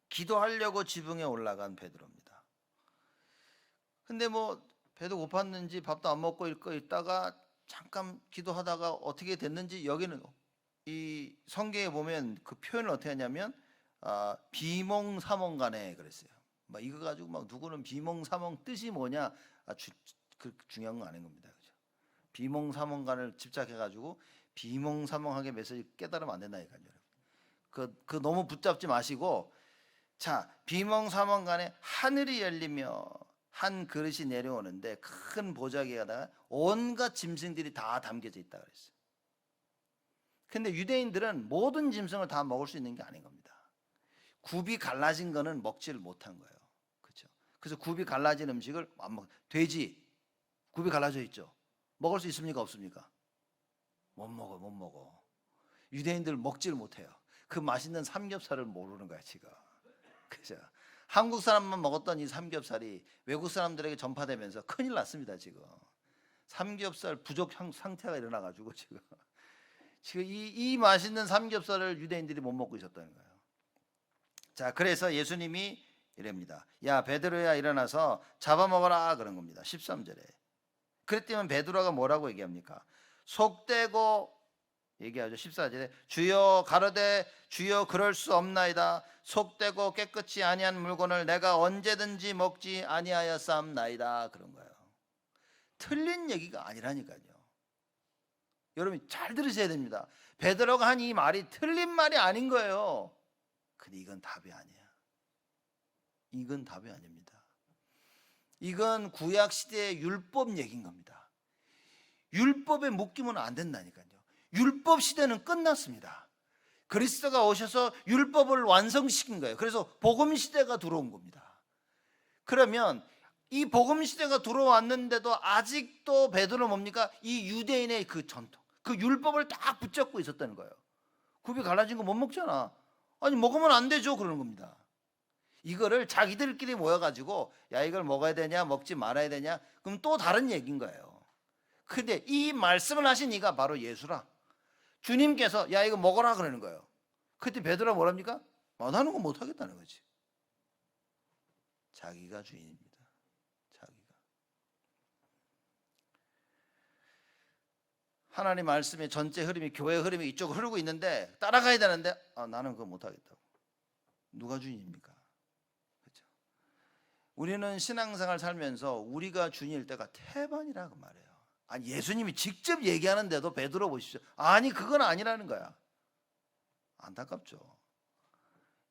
기도하려고 지붕에 올라간 베드로입니다. 근데 뭐 배도 고팠는지 밥도 안 먹고 있다가 잠깐 기도하다가 어떻게 됐는지 여기는 이 성경에 보면 그 표현을 어떻게 하냐면 비몽사몽간에 그랬어요. 막 이거 가지고 막 누구는 비몽사몽 뜻이 뭐냐 그 중요한 건 아닌 겁니다. 그죠? 비몽사몽간을 집착해가지고 비몽사몽하게 메시지 깨달으면 안 된다니까요. 그 너무 붙잡지 마시고, 자, 비몽사몽간에 하늘이 열리며 한 그릇이 내려오는데 큰 보자기에다가 온갖 짐승들이 다 담겨져 있다 그랬어요. 근데 유대인들은 모든 짐승을 다 먹을 수 있는 게 아닌 겁니다. 굽이 갈라진 거는 먹지를 못한 거예요. 그렇죠? 그래서 굽이 갈라진 음식을 안 먹. 돼지 굽이 갈라져 있죠. 먹을 수 있습니까? 없습니까? 못 먹어. 유대인들 먹지를 못해요. 그 맛있는 삼겹살을 모르는 거야 지금. 그죠? 한국 사람만 먹었던 이 삼겹살이 외국 사람들에게 전파되면서 큰일 났습니다 지금. 삼겹살 부족 상태가 일어나가지고 지금 이 맛있는 삼겹살을 유대인들이 못 먹고 있었다는 거예요. 자, 그래서 예수님이 이랍니다. 야 베드로야 일어나서 잡아먹어라 그런 겁니다. 13절에. 그랬더니 베드로가 뭐라고 얘기합니까? 속되고 얘기하죠. 14절에 주여 가로되 주여 그럴 수 없나이다. 속되고 깨끗이 아니한 물건을 내가 언제든지 먹지 아니하였사옵나이다 그런 거예요. 틀린 얘기가 아니라니까요. 여러분 잘 들으셔야 됩니다. 베드로가 한 이 말이 틀린 말이 아닌 거예요. 근데 이건 답이 아니야. 이건 답이 아닙니다. 이건 구약 시대의 율법 얘기인 겁니다. 율법에 묶이면 안 된다니까요. 율법 시대는 끝났습니다. 그리스도가 오셔서 율법을 완성시킨 거예요. 그래서 복음 시대가 들어온 겁니다. 그러면 이 복음 시대가 들어왔는데도 아직도 베드로는 뭡니까? 이 유대인의 그 전통, 그 율법을 딱 붙잡고 있었다는 거예요. 굽이 갈라진 거 못 먹잖아. 아니 먹으면 안 되죠 그러는 겁니다. 이거를 자기들끼리 모여가지고 야 이걸 먹어야 되냐 먹지 말아야 되냐 그럼 또 다른 얘기인 거예요. 근데 이 말씀을 하신 이가 바로 예수라. 주님께서 야 이거 먹어라 그러는 거예요. 그때 베드로가 뭐랍니까? 나는 거 못하겠다는 거지. 자기가 주인입니다. 자기가. 하나님 말씀의 전체 흐름이 교회 흐름이 이쪽으로 흐르고 있는데 따라가야 되는데 나는 그거 못하겠다고. 누가 주인입니까? 그렇죠? 우리는 신앙생활 살면서 우리가 주인일 때가 태반이라고 말해요. 아니 예수님이 직접 얘기하는데도 베드로 보십시오. 아니 그건 아니라는 거야. 안타깝죠.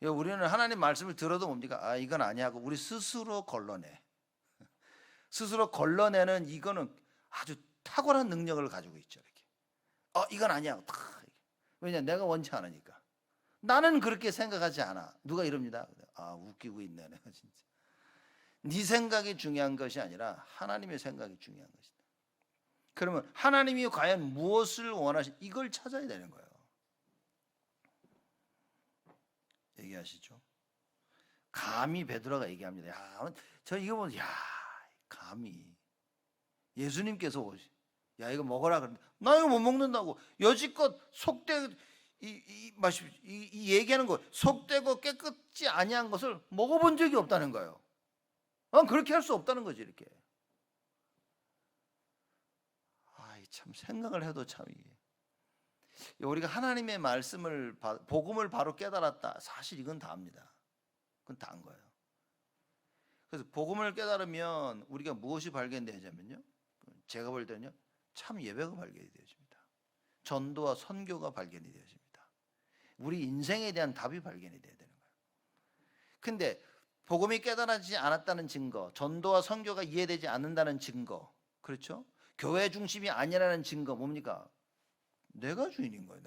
우리는 하나님 말씀을 들어도 뭡니까? 이건 아니하고 우리 스스로 걸러내. 스스로 걸러내는 이거는 아주 탁월한 능력을 가지고 있죠. 이렇게. 이건 아니야. 왜냐 내가 원치 않으니까. 나는 그렇게 생각하지 않아. 누가 이럽니다. 웃기고 있네 내가 진짜. 네 생각이 중요한 것이 아니라 하나님의 생각이 중요한 것이다. 그러면 하나님이 과연 무엇을 원하시 이걸 찾아야 되는 거예요. 얘기하시죠. 감히 베드로가 얘기합니다. 저 이거 보면 감히 예수님께서 오시. 야 이거 먹어라 그러는데 나 이거 못 먹는다고. 여지껏 속되 이 얘기하는 거 속되고 깨끗지 아니한 것을 먹어본 적이 없다는 거예요. 그렇게 할 수 없다는 거지 이렇게. 참 생각을 해도 참 이게 우리가 하나님의 말씀을 복음을 바로 깨달았다. 사실 이건 다입니다. 그건 다인 거예요. 그래서 복음을 깨달으면 우리가 무엇이 발견되냐면요. 제가 볼 때는요. 참 예배가 발견이 되어집니다. 전도와 선교가 발견이 되어집니다. 우리 인생에 대한 답이 발견이 돼야 되는 거예요. 근데 복음이 깨달아지지 않았다는 증거, 전도와 선교가 이해되지 않는다는 증거, 그렇죠? 교회 중심이 아니라는 증거 뭡니까? 내가 주인인 거예요.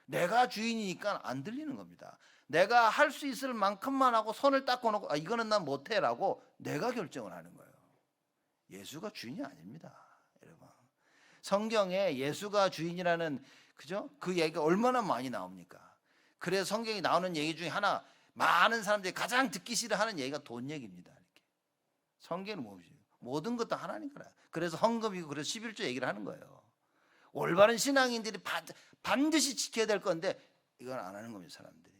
내가 주인이니까 안 들리는 겁니다. 내가 할 수 있을 만큼만 하고 손을 딱 꺼놓고 이거는 난 못해라고 내가 결정을 하는 거예요. 예수가 주인이 아닙니다. 여러분 성경에 예수가 주인이라는 그죠? 그 얘기가 얼마나 많이 나옵니까? 그래서 성경에 나오는 얘기 중에 하나 많은 사람들이 가장 듣기 싫어하는 얘기가 돈 얘기입니다. 이렇게. 성경은 무엇이에요? 모든 것도 하나님 거라. 그래서 헌금이고 그래서 11조 얘기를 하는 거예요. 올바른 신앙인들이 반드시 지켜야 될 건데 이건 안 하는 겁니다. 사람들이.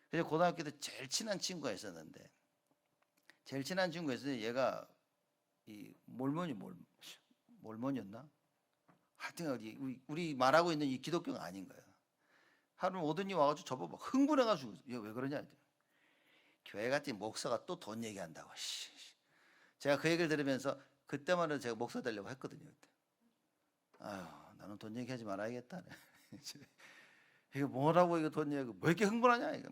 그래서 고등학교 때 제일 친한 친구가 있었는데 얘가 이 몰몬이었나? 하여튼 우리 말하고 있는 이 기독교가 아닌 거예요. 하루 오더니 와가지고 저보고 막 흥분해가지고 왜 그러냐? 교회 갔더니 목사가 또 돈 얘기한다고. 제가 그 얘기를 들으면서 그때만 해도 제가 목사 되려고 했거든요. 그때. 나는 돈 얘기하지 말아야겠다. 이거 뭐라고 이거 돈 얘기? 왜 이렇게 흥분하냐? 이거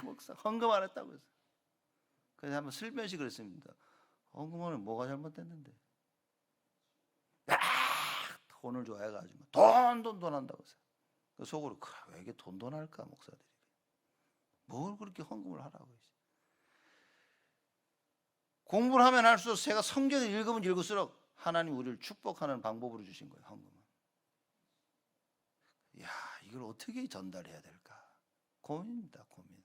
목사 헌금 안 했다고 해서. 그래서 한번 슬며시 그랬습니다. 헌금하면 뭐가 잘못됐는데? 돈을 좋아해가지고 돈 한다고 해서. 속으로 왜 이렇게 돈 할까 목사들이? 뭘 그렇게 헌금을 하라고 해서. 공부를 하면 할수록 제가 성경을 읽으면 읽을수록 하나님 우리를 축복하는 방법으로 주신 거예요. 헌금은. 야, 이걸 어떻게 전달해야 될까? 고민입니다. 고민.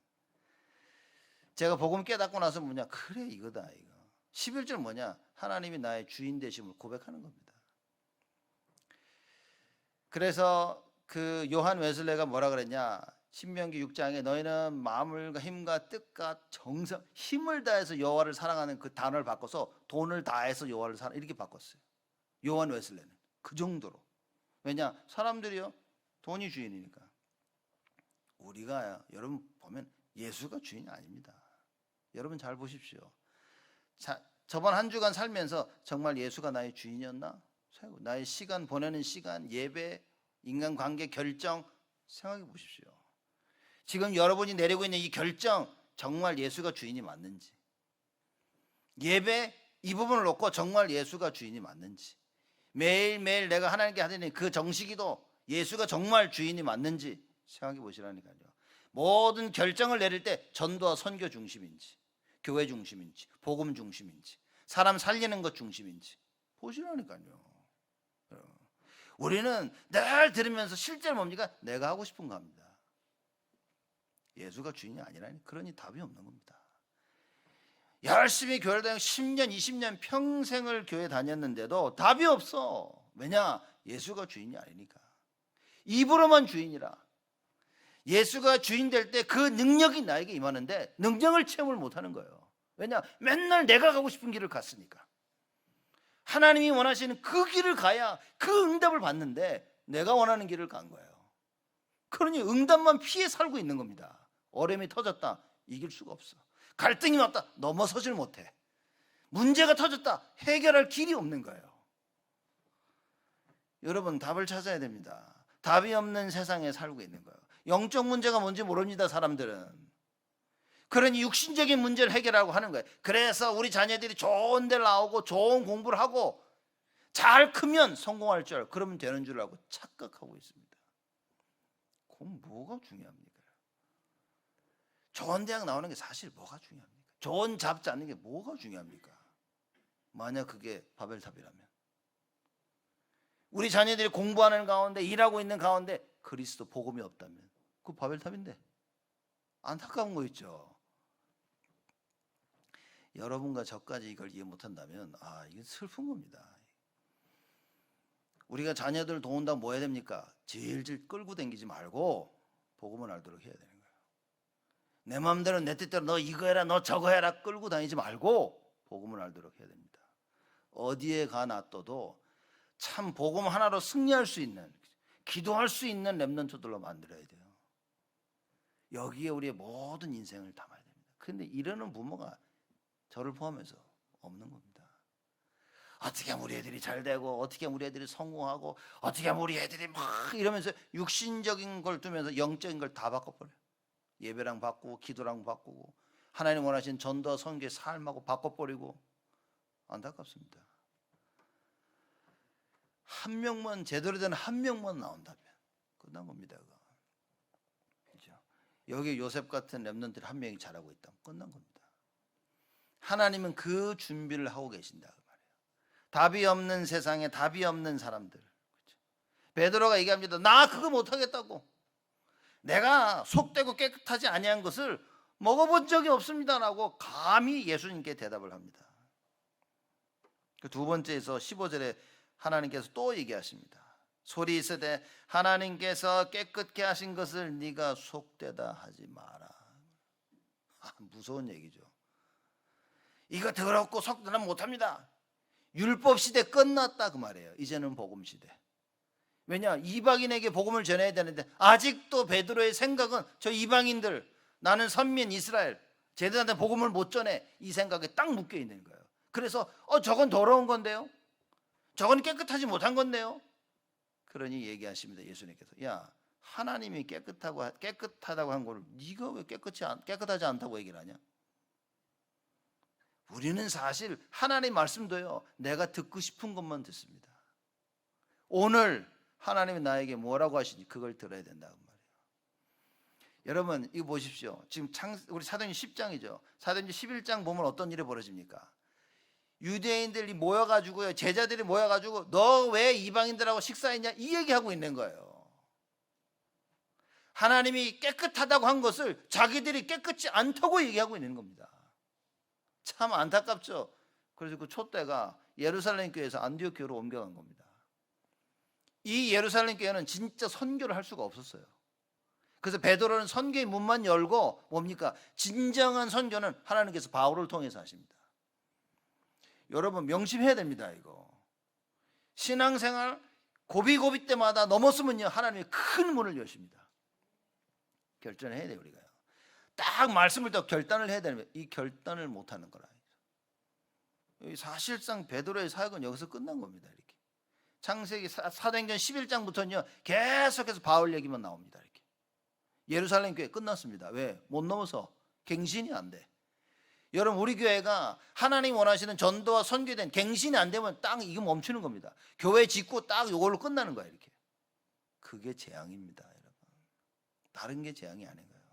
제가 복음 깨닫고 나서 뭐냐? 그래, 이거다 이거. 11절 뭐냐? 하나님이 나의 주인 되심을 고백하는 겁니다. 그래서 그 요한 웨슬레가 뭐라 그랬냐? 신명기 6장에 너희는 마음과 힘과 뜻과 정성, 힘을 다해서 여호와를 사랑하는 그 단어를 바꿔서 돈을 다해서 여호와를 사랑, 이렇게 바꿨어요. 요한 웨슬레는 그 정도로. 왜냐? 사람들이요, 돈이 주인이니까. 우리가 여러분 보면 예수가 주인이 아닙니다. 여러분 잘 보십시오. 자, 저번 한 주간 살면서 정말 예수가 나의 주인이었나? 나의 시간, 보내는 시간, 예배, 인간관계 결정 생각해 보십시오. 지금 여러분이 내리고 있는 이 결정, 정말 예수가 주인이 맞는지, 예배 이 부분을 놓고 정말 예수가 주인이 맞는지, 매일매일 내가 하나님께 하는 그 정식기도 예수가 정말 주인이 맞는지 생각해 보시라니까요. 모든 결정을 내릴 때 전도와 선교 중심인지, 교회 중심인지, 복음 중심인지, 사람 살리는 것 중심인지 보시라니까요. 우리는 늘 들으면서 실제로 뭡니까? 내가 하고 싶은 거 합니다. 예수가 주인이 아니라니, 그러니 답이 없는 겁니다. 열심히 교회를 다니고 10년, 20년 평생을 교회 다녔는데도 답이 없어. 왜냐? 예수가 주인이 아니니까. 입으로만 주인이라. 예수가 주인 될 때 그 능력이 나에게 임하는데 능력을 체험을 못하는 거예요. 왜냐? 맨날 내가 가고 싶은 길을 갔으니까. 하나님이 원하시는 그 길을 가야 그 응답을 받는데 내가 원하는 길을 간 거예요. 그러니 응답만 피해 살고 있는 겁니다. 어려움이 터졌다, 이길 수가 없어. 갈등이 왔다, 넘어서질 못해. 문제가 터졌다, 해결할 길이 없는 거예요. 여러분, 답을 찾아야 됩니다. 답이 없는 세상에 살고 있는 거예요. 영적 문제가 뭔지 모릅니다, 사람들은. 그러니 육신적인 문제를 해결하고 하는 거예요. 그래서 우리 자녀들이 좋은 데 나오고 좋은 공부를 하고 잘 크면 성공할 줄 알고, 그러면 되는 줄 알고 착각하고 있습니다. 그럼 뭐가 중요합니까? 좋은 대학 나오는 게 사실 뭐가 중요합니까? 좋은 잡 잡는 게 뭐가 중요합니까? 만약 그게 바벨탑이라면, 우리 자녀들이 공부하는 가운데, 일하고 있는 가운데 그리스도 복음이 없다면 그 바벨탑인데, 안타까운 거 있죠. 여러분과 저까지 이걸 이해 못한다면 이게 슬픈 겁니다. 우리가 자녀들 도운다 뭐 해야 됩니까? 질질 끌고 다니지 말고 복음을 알도록 해야 되는 거예요. 내 마음대로 내 뜻대로 너 이거 해라 너 저거 해라 끌고 다니지 말고 복음을 알도록 해야 됩니다. 어디에 가 놔둬도 참 복음 하나로 승리할 수 있는, 기도할 수 있는 렘넌트들로 만들어야 돼요. 여기에 우리의 모든 인생을 담아야 됩니다. 그런데 이러는 부모가 저를 포함해서 없는 겁니다. 어떻게 하면 우리 애들이 잘 되고, 어떻게 하면 우리 애들이 성공하고, 어떻게 하면 우리 애들이 막 이러면서 육신적인 걸 두면서 영적인 걸 다 바꿔버려요. 예배랑 바꾸고 기도랑 바꾸고 하나님 원하신 전도와 선교의 삶하고 바꿔버리고. 안타깝습니다. 한 명만, 제대로 된 한 명만 나온다면 끝난 겁니다. 그렇죠? 여기 요셉 같은 렘넌트들 한 명이 잘하고 있다면 끝난 겁니다. 하나님은 그 준비를 하고 계신다 그 말이에요. 답이 없는 세상에 답이 없는 사람들. 그렇죠? 베드로가 얘기합니다. 나 그거 못하겠다고. 내가 속되고 깨끗하지 아니한 것을 먹어본 적이 없습니다라고 감히 예수님께 대답을 합니다. 그 두 번째에서 15절에 하나님께서 또 얘기하십니다. 소리 있으되 하나님께서 깨끗게 하신 것을 네가 속되다 하지 마라. 무서운 얘기죠. 이거 더럽고 속되다 못합니다. 율법 시대 끝났다 그 말이에요. 이제는 복음 시대. 왜냐? 이방인에게 복음을 전해야 되는데 아직도 베드로의 생각은 저 이방인들, 나는 선민 이스라엘, 쟤들한테 복음을 못 전해, 이 생각에 딱 묶여 있는 거예요. 그래서 저건 더러운 건데요, 저건 깨끗하지 못한 건데요. 그러니 얘기하십니다. 예수님께서 야, 하나님이 깨끗하다고 한 걸 네가 왜 깨끗하지 않다고 얘기를 하냐? 우리는 사실 하나님 말씀도요, 내가 듣고 싶은 것만 듣습니다. 오늘 하나님이 나에게 뭐라고 하시니 그걸 들어야 된다고 말이에요. 여러분 이거 보십시오. 지금 우리 사도행전 10장이죠. 사도행전 11장 보면 어떤 일이 벌어집니까? 유대인들이 모여가지고요, 제자들이 모여가지고 너 왜 이방인들하고 식사했냐 이 얘기하고 있는 거예요. 하나님이 깨끗하다고 한 것을 자기들이 깨끗지 않다고 얘기하고 있는 겁니다. 참 안타깝죠. 그래서 그 촛대가 예루살렘 교회에서 안디옥 교회로 옮겨간 겁니다. 이 예루살렘 교회는 진짜 선교를 할 수가 없었어요. 그래서 베드로는 선교의 문만 열고 뭡니까? 진정한 선교는 하나님께서 바울을 통해서 하십니다. 여러분 명심해야 됩니다. 이거 신앙생활 고비고비 때마다 넘었으면요 하나님이 큰 문을 여십니다. 결단을 해야 돼요. 우리가요 딱 말씀을 또 결단을 해야 되는데 이 결단을 못하는 거라. 사실상 베드로의 사역은 여기서 끝난 겁니다. 이렇게 창세기 사도행전 11장부터는요 계속해서 바울 얘기만 나옵니다. 이렇게 예루살렘 교회 끝났습니다. 왜? 못 넘어서 갱신이 안 돼. 여러분 우리 교회가 하나님 원하시는 전도와 선교에 대한 갱신이 안 되면 딱 이거 멈추는 겁니다. 교회 짓고 딱 이걸로 끝나는 거예요. 이렇게 그게 재앙입니다. 여러분 다른 게 재앙이 아닌 거예요.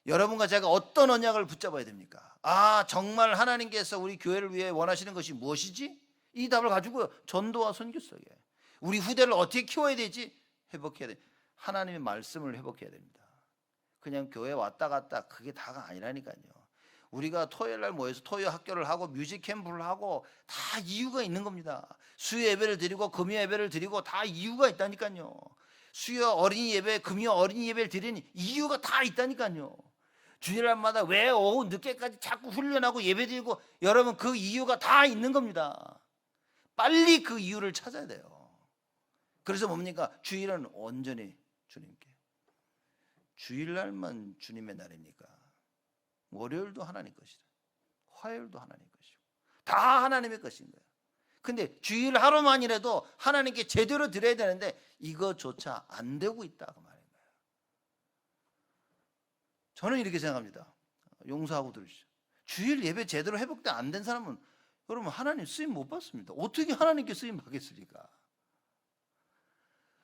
여러분과 제가 어떤 언약을 붙잡아야 됩니까? 아 정말 하나님께서 우리 교회를 위해 원하시는 것이 무엇이지? 이 답을 가지고 전도와 선교 속에 우리 후대를 어떻게 키워야 되지? 회복해야 돼. 하나님의 말씀을 회복해야 됩니다. 그냥 교회 왔다 갔다 그게 다가 아니라니까요. 우리가 토요일 날 모여서 토요 학교를 하고 뮤직 캠프를 하고 다 이유가 있는 겁니다. 수요 예배를 드리고 금요 예배를 드리고 다 이유가 있다니까요. 수요 어린이 예배, 금요 어린이 예배를 드리는 이유가 다 있다니까요. 주일날마다 왜 오후 늦게까지 자꾸 훈련하고 예배 드리고 여러분 그 이유가 다 있는 겁니다. 빨리 그 이유를 찾아야 돼요. 그래서 뭡니까? 주일은 온전히 주님께. 주일날만 주님의 날입니까? 월요일도 하나님 것이다. 화요일도 하나님 것이고 다 하나님의 것인 거예요. 근데 주일 하루만이라도 하나님께 제대로 드려야 되는데 이거조차 안 되고 있다 그 말인 거예요. 저는 이렇게 생각합니다. 용서하고 들으시죠. 주일 예배 제대로 회복돼 안 된 사람은 여러분 하나님 쓰임 못 받습니다. 어떻게 하나님께 쓰임 받겠습니까?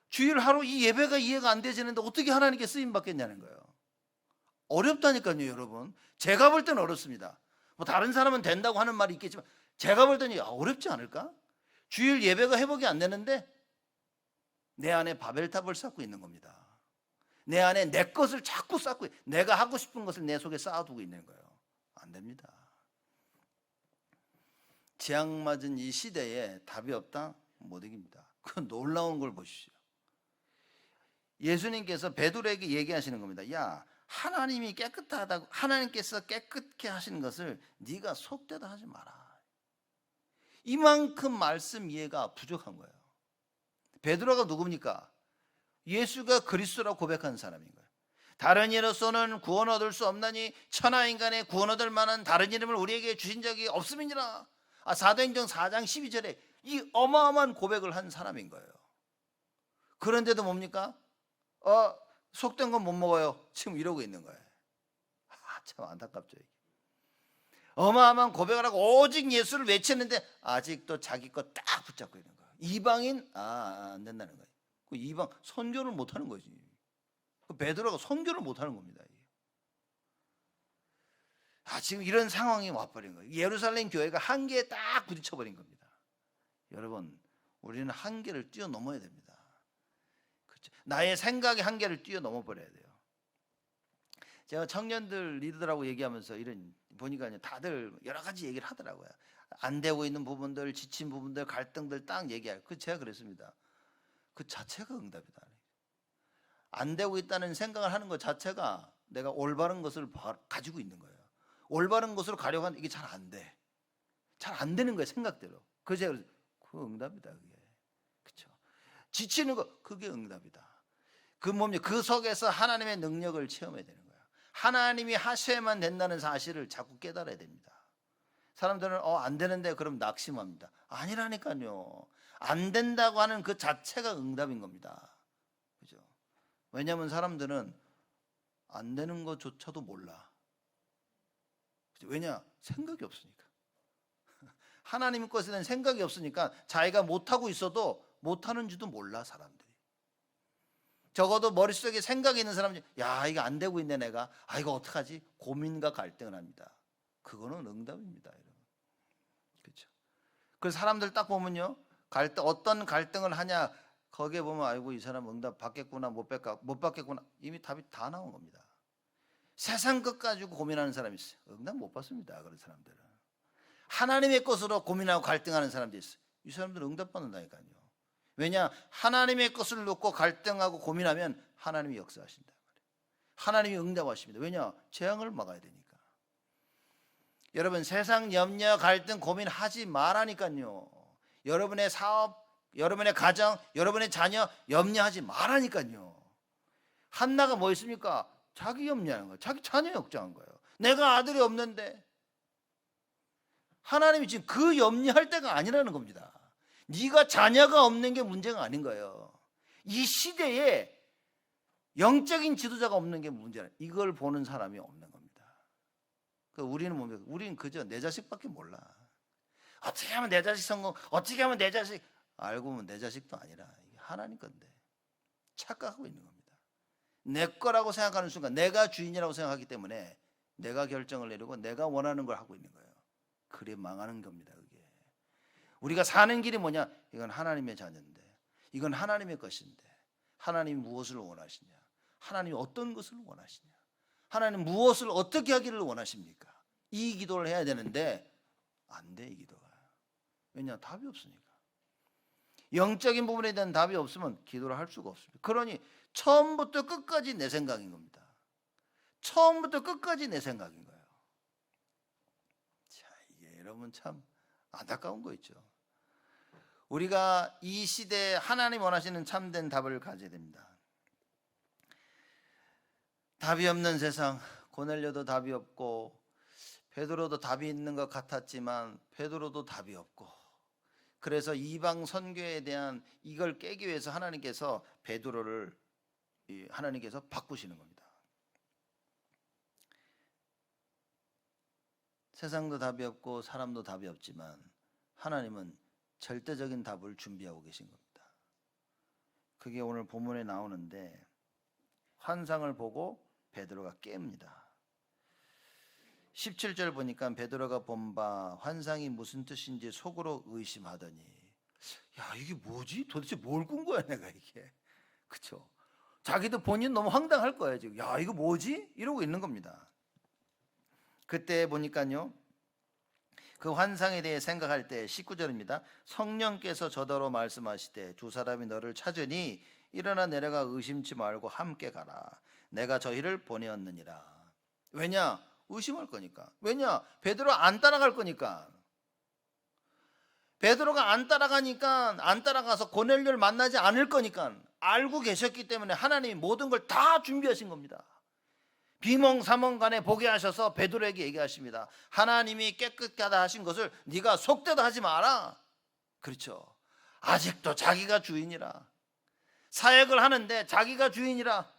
주일 하루 이 예배가 이해가 안 되지는데 어떻게 하나님께 쓰임 받겠냐는 거예요. 어렵다니까요, 여러분. 제가 볼 때는 어렵습니다. 뭐 다른 사람은 된다고 하는 말이 있겠지만 제가 볼 때는 어렵지 않을까? 주일 예배가 회복이 안 되는데 내 안에 바벨탑을 쌓고 있는 겁니다. 내 안에 내 것을 자꾸 쌓고 내가 하고 싶은 것을 내 속에 쌓아두고 있는 거예요. 안 됩니다. 재앙 맞은 이 시대에 답이 없다? 못 이깁니다. 그 놀라운 걸 보시죠. 예수님께서 베드로에게 얘기하시는 겁니다. 야, 하나님이 깨끗하다고 하나님께서 깨끗게 하시는 것을 네가 속되다 하지 마라. 이만큼 말씀 이해가 부족한 거예요. 베드로가 누굽니까? 예수가 그리스도라고 고백한 사람인 거예요. 다른 이로서는 구원 얻을 수 없나니 천하 인간의 구원 얻을 만한 다른 이름을 우리에게 주신 적이 없음이니라. 사도행전 4장 12절에 이 어마어마한 고백을 한 사람인 거예요. 그런데도 뭡니까? 속된 건 못 먹어요. 지금 이러고 있는 거예요. 참 안타깝죠. 어마어마한 고백을 하고 오직 예수를 외쳤는데 아직도 자기 거 딱 붙잡고 있는 거예요. 이방인 안 된다는 거예요. 그 이방 선교를 못 하는 거지. 그 베드로가 선교를 못 하는 겁니다. 지금 이런 상황이 와버린 거예요. 예루살렘 교회가 한계에 딱 부딪혀버린 겁니다. 여러분, 우리는 한계를 뛰어넘어야 됩니다. 그렇죠? 나의 생각의 한계를 뛰어넘어 버려야 돼요. 제가 청년들 리더라고 얘기하면서 이런 보니까 다들 여러 가지 얘기를 하더라고요. 안 되고 있는 부분들, 지친 부분들, 갈등들 딱 얘기해요. 제가 그랬습니다. 그 자체가 응답이다. 안 되고 있다는 생각을 하는 것 자체가 내가 올바른 것을 가지고 있는 거예요. 올바른 것으로 가려고 하는데 이게 잘 안 돼. 잘 안 되는 거예요, 생각대로. 그래서 제가 그 응답이다, 그게. 그렇죠? 지치는 거 그게 응답이다. 그 뭡니까? 그 속에서 하나님의 능력을 체험해야 되는 거예요. 하나님이 하셔야만 된다는 사실을 자꾸 깨달아야 됩니다. 사람들은 안 되는데 그럼 낙심합니다. 아니라니까요. 안 된다고 하는 그 자체가 응답인 겁니다. 그죠? 왜냐하면 사람들은 안 되는 것조차도 몰라. 그죠? 왜냐? 생각이 없으니까. 하나님 것에 대한 생각이 없으니까 자기가 못하고 있어도 못하는지도 몰라, 사람들이. 적어도 머릿속에 생각이 있는 사람이 야, 이거 안 되고 있네 내가. 이거 어떡하지? 고민과 갈등을 합니다. 그거는 응답입니다, 여러분. 그 사람들 딱 보면요, 어떤 갈등을 하냐, 거기에 보면 아이고 이 사람 응답 받겠구나 못 받겠구나, 이미 답이 다 나온 겁니다. 세상 것 가지고 고민하는 사람이 있어요. 응답 못 받습니다. 그런 사람들은. 하나님의 것으로 고민하고 갈등하는 사람들이 있어요. 이 사람들은 응답 받는다니까요. 왜냐? 하나님의 것을 놓고 갈등하고 고민하면 하나님이 역사하신다. 하나님이 응답하십니다. 왜냐? 재앙을 막아야 되니까. 여러분, 세상 염려, 갈등, 고민하지 말라니까요. 여러분의 사업, 여러분의 가정, 여러분의 자녀 염려하지 말라니까요. 한나가 뭐 있습니까? 자기 염려하는 거예요. 자기 자녀 걱정한 거예요. 내가 아들이 없는데. 하나님이 지금 그 염려할 때가 아니라는 겁니다. 네가 자녀가 없는 게 문제가 아닌 거예요. 이 시대에 영적인 지도자가 없는 게 문제라. 이걸 보는 사람이 없는 겁니다. 우리는 그저 내 자식밖에 몰라. 어떻게 하면 내 자식 성공, 어떻게 하면 내 자식, 알고 보면 내 자식도 아니라 이게 하나님 건데 착각하고 있는 겁니다. 내 거라고 생각하는 순간 내가 주인이라고 생각하기 때문에 내가 결정을 내리고 내가 원하는 걸 하고 있는 거예요. 그래 망하는 겁니다. 그게 우리가 사는 길이 뭐냐? 이건 하나님의 자녀인데, 이건 하나님의 것인데, 하나님이 무엇을 원하시냐? 하나님이 어떤 것을 원하시냐? 하나님 무엇을 어떻게 하기를 원하십니까? 이 기도를 해야 되는데 안 돼, 이 기도가. 왜냐? 답이 없으니까. 영적인 부분에 대한 답이 없으면 기도를 할 수가 없습니다. 그러니 처음부터 끝까지 내 생각인 겁니다. 처음부터 끝까지 내 생각인 거예요. 자, 이게 여러분 참 안타까운 거 있죠. 우리가 이 시대에 하나님 원하시는 참된 답을 가져야 됩니다. 답이 없는 세상, 고넬료도 답이 없고 베드로도 답이 있는 것 같았지만 베드로도 답이 없고, 그래서 이방 선교에 대한 이걸 깨기 위해서 하나님께서 베드로를 바꾸시는 겁니다. 세상도 답이 없고 사람도 답이 없지만 하나님은 절대적인 답을 준비하고 계신 겁니다. 그게 오늘 본문에 나오는데, 환상을 보고 베드로가 깹니다. 17절 보니까 베드로가 본 바 환상이 무슨 뜻인지 속으로 의심하더니, 야 이게 뭐지? 도대체 뭘 꾼 거야 내가 이게. 그쵸? 자기도 본인 너무 황당할 거예요 지금. 야 이거 뭐지? 이러고 있는 겁니다. 그때 보니까요, 그 환상에 대해 생각할 때 19절입니다. 성령께서 저더러 말씀하시되 두 사람이 너를 찾으니 일어나 내려가 의심치 말고 함께 가라. 내가 저희를 보내었느니라. 왜냐? 의심할 거니까. 왜냐? 베드로 안 따라갈 거니까. 베드로가 안 따라가서 고넬료를 만나지 않을 거니까 알고 계셨기 때문에 하나님이 모든 걸 다 준비하신 겁니다. 비몽사몽간에 보게 하셔서 베드로에게 얘기하십니다. 하나님이 깨끗하다 하신 것을 네가 속되도 하지 마라. 그렇죠. 아직도 자기가 주인이라. 사역을 하는데 자기가 주인이라.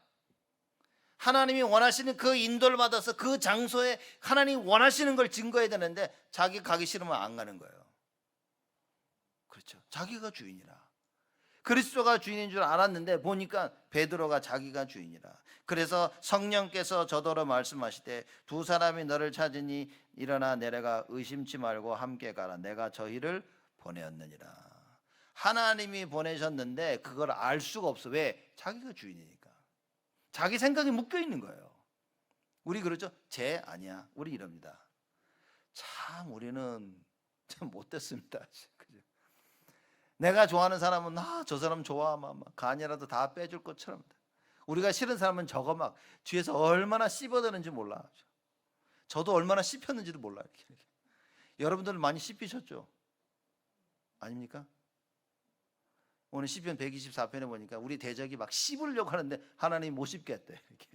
하나님이 원하시는 그 인도를 받아서 그 장소에 하나님이 원하시는 걸 증거해야 되는데 자기 가기 싫으면 안 가는 거예요. 그렇죠. 자기가 주인이라. 그리스도가 주인인 줄 알았는데 보니까 베드로가 자기가 주인이라. 그래서 성령께서 저더러 말씀하시되 두 사람이 너를 찾으니 일어나 내려가 의심치 말고 함께 가라. 내가 저희를 보내었느니라. 하나님이 보내셨는데 그걸 알 수가 없어. 왜? 자기가 주인이니까. 자기 생각이 묶여 있는 거예요. 우리 그러죠? 쟤 아니야. 우리 이럽니다. 참 우리는 참 못됐습니다. 그죠? 내가 좋아하는 사람은 저 사람 좋아하면 막 간이라도 다 빼줄 것처럼, 우리가 싫은 사람은 저거 막 뒤에서 얼마나 씹어대는지 몰라. 저도 얼마나 씹혔는지도 몰라. 이렇게. 여러분들 많이 씹히셨죠? 아닙니까? 오늘 시편 124편에 보니까 우리 대적이 막 씹으려고 하는데 하나님이 못 씹게 했대. 이렇게.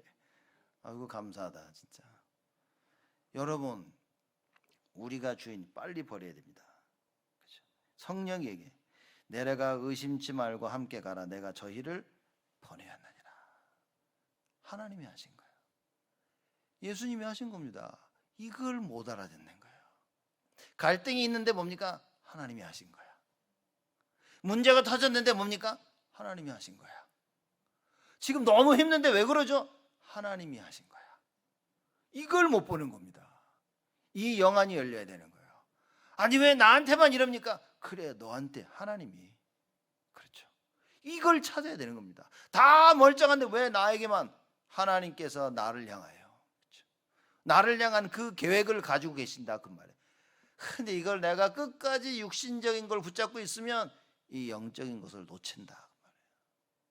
아이고 감사하다 진짜. 여러분, 우리가 주인 빨리 버려야 됩니다. 그렇죠? 성령이 얘기해. 내려가 의심치 말고 함께 가라. 내가 저희를 보내었느니라. 하나님이 하신 거예요. 예수님이 하신 겁니다. 이걸 못 알아듣는 거예요. 갈등이 있는데 뭡니까? 하나님이 하신 거야. 문제가 터졌는데 뭡니까? 하나님이 하신 거야. 지금 너무 힘든데 왜 그러죠? 하나님이 하신 거야. 이걸 못 보는 겁니다. 이 영안이 열려야 되는 거예요. 아니 왜 나한테만 이럽니까? 그래, 너한테 하나님이. 그렇죠. 이걸 찾아야 되는 겁니다. 다 멀쩡한데 왜 나에게만 하나님께서 나를 향하여, 그렇죠? 나를 향한 그 계획을 가지고 계신다 그 말이에요. 근데 이걸 내가 끝까지 육신적인 걸 붙잡고 있으면 이 영적인 것을 놓친다 그 말이에요.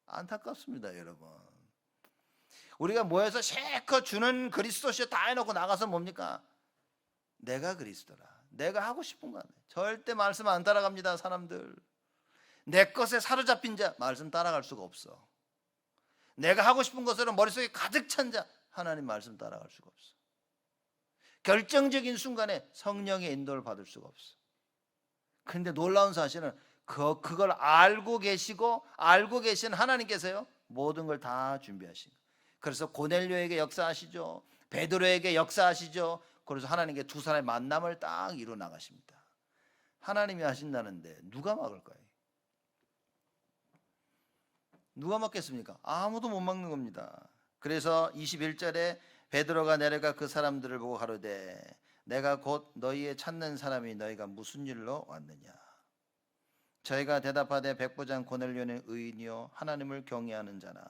안타깝습니다, 여러분. 우리가 모여서 실컷 주는 그리스도시여 다 해놓고 나가서 뭡니까? 내가 그리스도라, 내가 하고 싶은 거 안 해. 절대 말씀 안 따라갑니다, 사람들. 내 것에 사로잡힌 자 말씀 따라갈 수가 없어. 내가 하고 싶은 것으로 머릿속에 가득 찬 자 하나님 말씀 따라갈 수가 없어. 결정적인 순간에 성령의 인도를 받을 수가 없어. 그런데 놀라운 사실은 그걸 알고 계시고 알고 계신 하나님께서요 모든 걸 다 준비하신 거예요. 그래서 고넬료에게 역사하시죠. 베드로에게 역사하시죠. 그래서 하나님께 두 사람의 만남을 딱 이루어 나가십니다. 하나님이 하신다는데 누가 막을까요? 누가 막겠습니까? 아무도 못 막는 겁니다. 그래서 21절에 베드로가 내려가 그 사람들을 보고 가로되 내가 곧 너희의 찾는 사람이 너희가 무슨 일로 왔느냐. 저희가 대답하되 백부장 고넬료는 의인이요 하나님을 경외하는 자나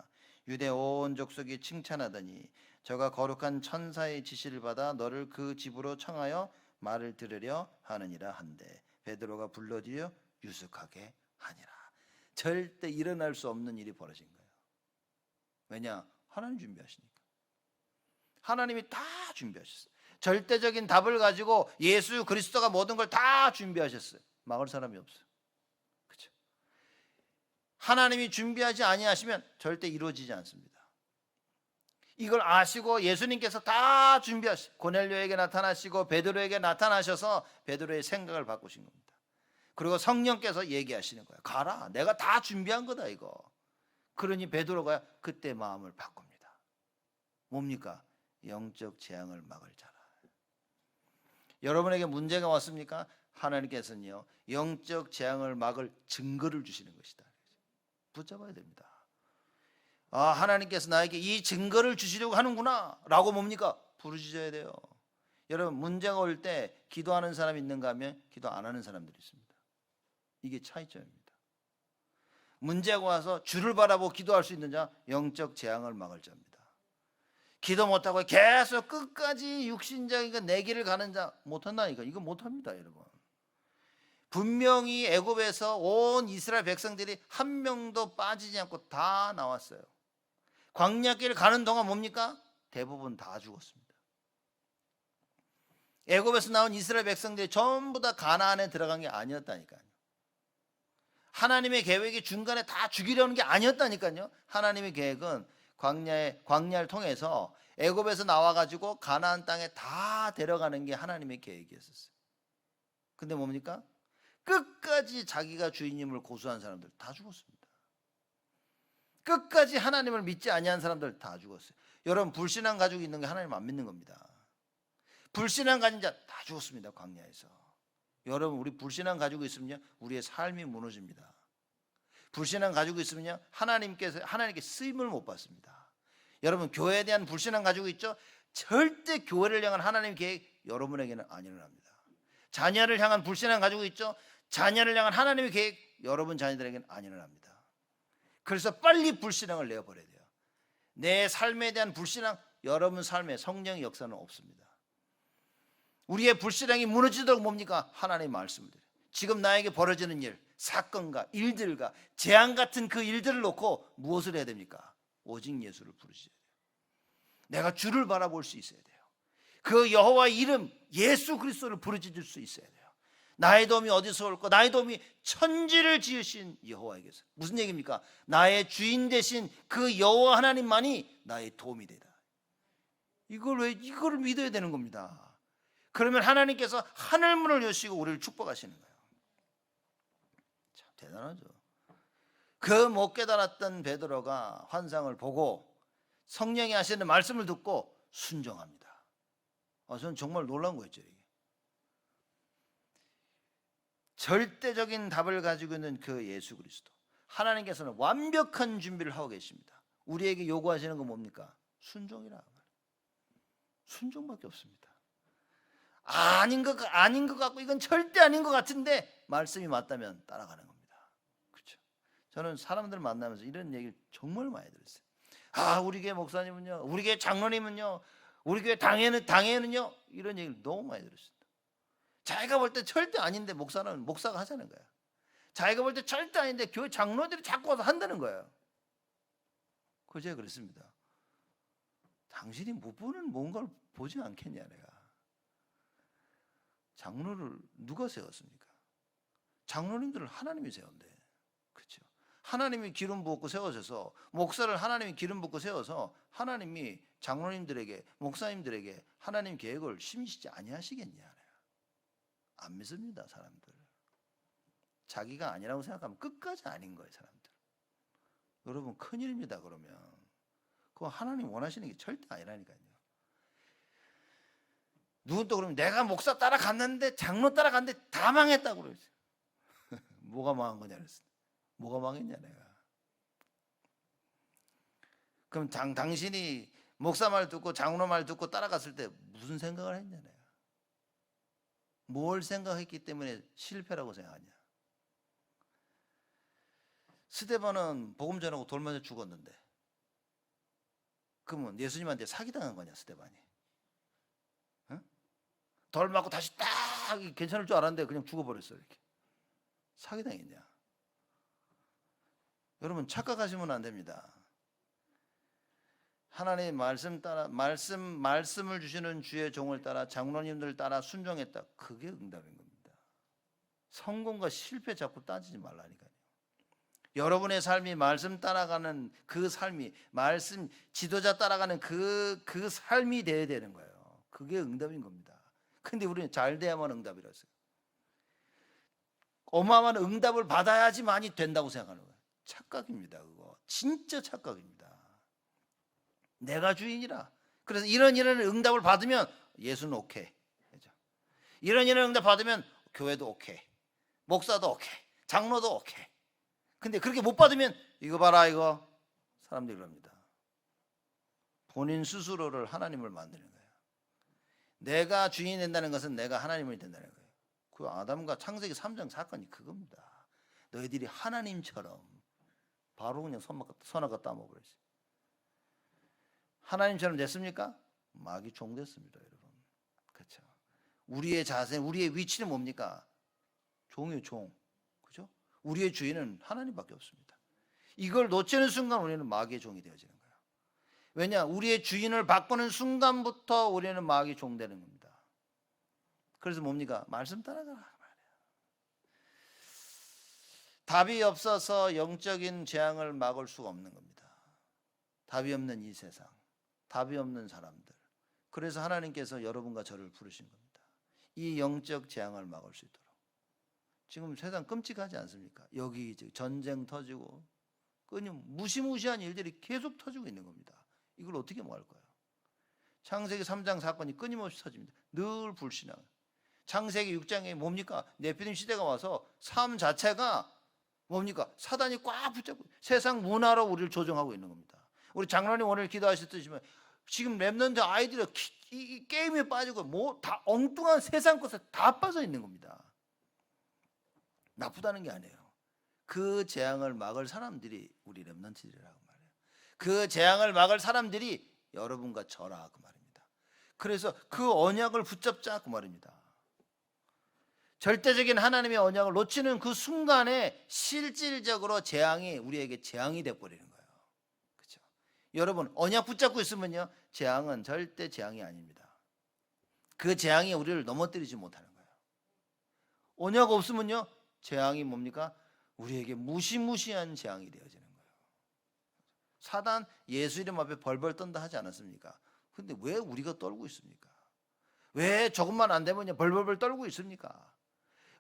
유대 온 족속이 칭찬하더니 저가 거룩한 천사의 지시를 받아 너를 그 집으로 청하여 말을 들으려 하느니라 한데 베드로가 불러들여 유숙하게 하니라. 절대 일어날 수 없는 일이 벌어진 거예요. 왜냐? 하나님 준비하시니까. 하나님이 다 준비하셨어요. 절대적인 답을 가지고 예수 그리스도가 모든 걸 다 준비하셨어요. 막을 사람이 없어요. 그렇죠? 하나님이 준비하지 아니하시면 절대 이루어지지 않습니다. 이걸 아시고 예수님께서 다 준비하시고 고넬료에게 나타나시고 베드로에게 나타나셔서 베드로의 생각을 바꾸신 겁니다. 그리고 성령께서 얘기하시는 거예요. 가라, 내가 다 준비한 거다 이거. 그러니 베드로가 그때 마음을 바꿉니다. 뭡니까? 영적 재앙을 막을 자라. 여러분에게 문제가 왔습니까? 하나님께서는요 영적 재앙을 막을 증거를 주시는 것이다. 붙잡아야 됩니다. 아, 하나님께서 나에게 이 증거를 주시려고 하는구나 라고 뭡니까? 부르짖어야 돼요. 여러분, 문제가 올 때 기도하는 사람이 있는가 하면 기도 안 하는 사람들이 있습니다. 이게 차이점입니다. 문제가 와서 주를 바라보고 기도할 수 있는 자, 영적 재앙을 막을 자입니다. 기도 못하고 계속 끝까지 육신적인 내 길을 가는 자 못한다니까. 이거 못합니다, 여러분. 분명히 애굽에서 온 이스라엘 백성들이 한 명도 빠지지 않고 다 나왔어요. 광야길을 가는 동안 뭡니까? 대부분 다 죽었습니다. 애굽에서 나온 이스라엘 백성들이 전부 다 가나안에 들어간 게 아니었다니까요. 하나님의 계획이 중간에 다 죽이려는 게 아니었다니까요. 하나님의 계획은 광야를 통해서 애굽에서 나와가지고 가나안 땅에 다 데려가는 게 하나님의 계획이었어요. 근데 뭡니까? 끝까지 자기가 주인님을 고수한 사람들 다 죽었습니다. 끝까지 하나님을 믿지 아니한 사람들 다 죽었어요. 여러분, 불신앙 가지고 있는 게 하나님 안 믿는 겁니다. 불신앙 가진 자 다 죽었습니다. 광야에서. 여러분, 우리 불신앙 가지고 있으면요 우리의 삶이 무너집니다. 불신앙 가지고 있으면요 하나님께 쓰임을 못 받습니다. 여러분, 교회에 대한 불신앙 가지고 있죠? 절대 교회를 향한 하나님의 계획 여러분에게는 안 일어납니다. 자녀를 향한 불신앙 가지고 있죠? 자녀를 향한 하나님의 계획 여러분 자녀들에게는 안 일어납니다. 그래서 빨리 불신앙을 내어버려야 돼요. 내 삶에 대한 불신앙, 여러분 삶에 성령의 역사는 없습니다. 우리의 불신앙이 무너지도록 뭡니까? 하나님의 말씀을 드려요. 지금 나에게 벌어지는 일, 사건과 일들과 재앙 같은 그 일들을 놓고 무엇을 해야 됩니까? 오직 예수를 부르셔야 돼요. 내가 주를 바라볼 수 있어야 돼요. 그 여호와의 이름 예수 그리스도를 부르짖을 수 있어야 돼요. 나의 도움이 어디서 올까? 나의 도움이 천지를 지으신 여호와에게서. 무슨 얘기입니까? 나의 주인 되신 그 여호와 하나님만이 나의 도움이 되다. 이걸 믿어야 되는 겁니다. 그러면 하나님께서 하늘문을 여시고 우리를 축복하시는 거예요. 참 대단하죠. 그 못 깨달았던 베드로가 환상을 보고 성령이 하시는 말씀을 듣고 순종합니다. 저는 정말 놀라운 거였죠. 이게. 절대적인 답을 가지고 있는 그 예수 그리스도. 하나님께서는 완벽한 준비를 하고 계십니다. 우리에게 요구하시는 건 뭡니까? 순종이라. 순종밖에 없습니다. 아닌 것 같고 이건 절대 아닌 것 같은데 말씀이 맞다면 따라가는 겁니다. 그렇죠? 저는 사람들 만나면서 이런 얘기를 정말 많이 들었어요. 아, 우리 교회 목사님은요, 우리 교회 장로님은요, 우리 교회 당회는요, 이런 얘기를 너무 많이 들었습니다. 자기가 볼 때 절대 아닌데 목사가 하자는 거야. 자기가 볼 때 절대 아닌데 교회 장로들이 자꾸 와서 한다는 거예요. 그제 그랬습니다. 당신이 못 보는 뭔가를 보지 않겠냐 내가. 장로를 누가 세웠습니까? 장로님들을 하나님이 세운대. 그렇죠? 하나님이 기름 부었고 세워져서, 목사를 하나님이 기름 붓고 세워서 하나님이 장로님들에게, 목사님들에게 하나님 계획을 심시지 아니하시겠냐. 안 믿습니다. 사람들 자기가 아니라고 생각하면 끝까지 아닌 거예요. 사람들. 여러분 큰일입니다. 그러면 그거 하나님 원하시는 게 절대 아니라니까요. 누군 또 그러면 내가 목사 따라갔는데, 장로 따라갔는데 다 망했다고 그러지. 뭐가 망한 거냐 그랬어. 뭐가 망했냐 내가. 그럼 당신이 목사 말 듣고 장로 말 듣고 따라갔을 때 무슨 생각을 했냐 내가. 뭘 생각했기 때문에 실패라고 생각하냐. 스데반은 복음 전하고 돌 맞아 죽었는데, 그러면 예수님한테 사기당한 거냐 스데반이? 응? 돌 맞고 다시 딱 괜찮을 줄 알았는데 그냥 죽어버렸어. 이렇게 사기당했냐. 여러분 착각하시면 안 됩니다. 하나님의 말씀 따라, 말씀을 주시는 주의 종을 따라, 장로님들 따라 순종했다. 그게 응답인 겁니다. 성공과 실패 자꾸 따지지 말라니까요. 여러분의 삶이 말씀 따라가는 그 삶이, 말씀 지도자 따라가는 그 삶이 돼야 되는 거예요. 그게 응답인 겁니다. 근데 우리는 잘 돼야만 응답이라서요. 어마어마한 응답을 받아야지만이 된다고 생각하는 거예요. 착각입니다. 그거 진짜 착각입니다. 내가 주인이라. 그래서 이런 응답을 받으면 예수는 오케이. 그렇죠? 이런 응답 받으면 교회도 오케이, 목사도 오케이, 장로도 오케이. 근데 그렇게 못 받으면 이거 봐라 이거. 사람들이 그럽니다. 본인 스스로를 하나님을 만드는 거예요. 내가 주인이 된다는 것은 내가 하나님이 된다는 거예요. 그 아담과 창세기 3장 사건이 그겁니다. 너희들이 하나님처럼, 바로 그냥 선악과 따먹어버렸어요. 하나님처럼 됐습니까? 마귀 종 됐습니다, 여러분. 그렇죠? 우리의 자세, 우리의 위치는 뭡니까? 종이에요, 종. 그렇죠? 우리의 주인은 하나님밖에 없습니다. 이걸 놓치는 순간 우리는 마귀의 종이 되어지는 거예요. 왜냐? 우리의 주인을 바꾸는 순간부터 우리는 마귀 종 되는 겁니다. 그래서 뭡니까? 말씀 따라가라 말이에요. 답이 없어서 영적인 재앙을 막을 수가 없는 겁니다. 답이 없는 이 세상, 답이 없는 사람들. 그래서 하나님께서 여러분과 저를 부르신 겁니다. 이 영적 재앙을 막을 수 있도록. 지금 세상 끔찍하지 않습니까? 여기 전쟁 터지고 무시무시한 일들이 계속 터지고 있는 겁니다. 이걸 어떻게 막을 거예요? 창세기 3장 사건이 끊임없이 터집니다. 늘 불신앙. 창세기 6장에 뭡니까? 네피림 시대가 와서 삶 자체가 뭡니까? 사단이 꽉 붙잡고 세상 문화로 우리를 조종하고 있는 겁니다. 우리 장로님 오늘 기도하셨듯이 지금 랩런트 아이들이 이 게임에 빠지고 뭐 다 엉뚱한 세상 것에 다 빠져 있는 겁니다. 나쁘다는 게 아니에요. 그 재앙을 막을 사람들이 우리 랩런트들이라고 말해요. 그 재앙을 막을 사람들이 여러분과 저라 그 말입니다. 그래서 그 언약을 붙잡자 그 말입니다. 절대적인 하나님의 언약을 놓치는 그 순간에 실질적으로 재앙이 우리에게 재앙이 돼버리는 거예요. 그렇죠? 여러분 언약 붙잡고 있으면요 재앙은 절대 재앙이 아닙니다. 그 재앙이 우리를 넘어뜨리지 못하는 거예요. 언약 없으면요 재앙이 뭡니까? 우리에게 무시무시한 재앙이 되어지는 거예요. 사단 예수 이름 앞에 벌벌 떤다 하지 않았습니까? 근데 왜 우리가 떨고 있습니까? 왜 조금만 안 되면 벌벌벌 떨고 있습니까?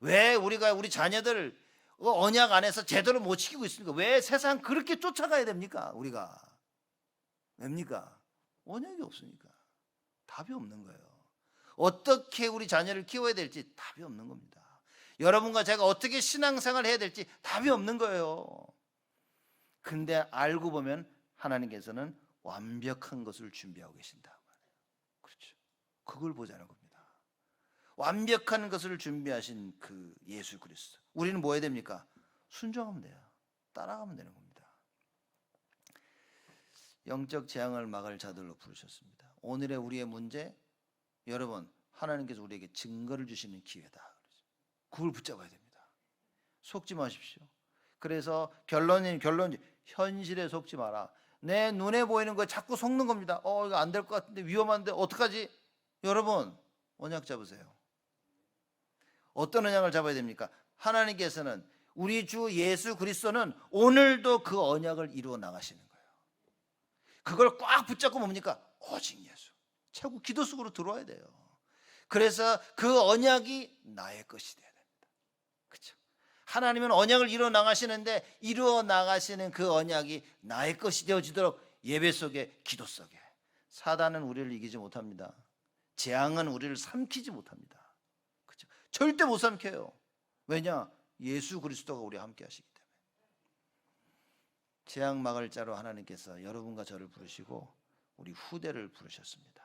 왜 우리가 우리 자녀들 언약 안에서 제대로 못 지키고 있습니까? 왜 세상 그렇게 쫓아가야 됩니까? 우리가 왜입니까? 언약이 없으니까. 답이 없는 거예요. 어떻게 우리 자녀를 키워야 될지 답이 없는 겁니다. 여러분과 제가 어떻게 신앙생활을 해야 될지 답이 없는 거예요. 근데 알고 보면 하나님께서는 완벽한 것을 준비하고 계신다. 그렇죠. 그걸 보자는 겁니다. 완벽한 것을 준비하신 그 예수 그리스도. 우리는 뭐 해야 됩니까? 순종하면 돼요. 따라가면 되는 겁니다. 영적 재앙을 막을 자들로 부르셨습니다. 오늘의 우리의 문제, 여러분, 하나님께서 우리에게 증거를 주시는 기회다. 그걸 붙잡아야 됩니다. 속지 마십시오. 그래서 결론이 현실에 속지 마라. 내 눈에 보이는 거 자꾸 속는 겁니다. 이거 안 될 것 같은데, 위험한데 어떡하지? 여러분, 언약 잡으세요. 어떤 언약을 잡아야 됩니까? 하나님께서는 우리 주 예수 그리스도는 오늘도 그 언약을 이루어 나가시는 거예요. 그걸 꽉 붙잡고 뭡니까? 오직 예수. 자꾸 기도 속으로 들어와야 돼요. 그래서 그 언약이 나의 것이 돼야 됩니다. 그렇죠? 하나님은 언약을 이루어 나가시는데, 이루어 나가시는 그 언약이 나의 것이 되어지도록 예배 속에, 기도 속에. 사단은 우리를 이기지 못합니다. 재앙은 우리를 삼키지 못합니다. 그렇죠? 절대 못 삼켜요. 왜냐? 예수 그리스도가 우리와 함께 하시기 때문에. 재앙 막을 자로 하나님께서 여러분과 저를 부르시고 우리 후대를 부르셨습니다.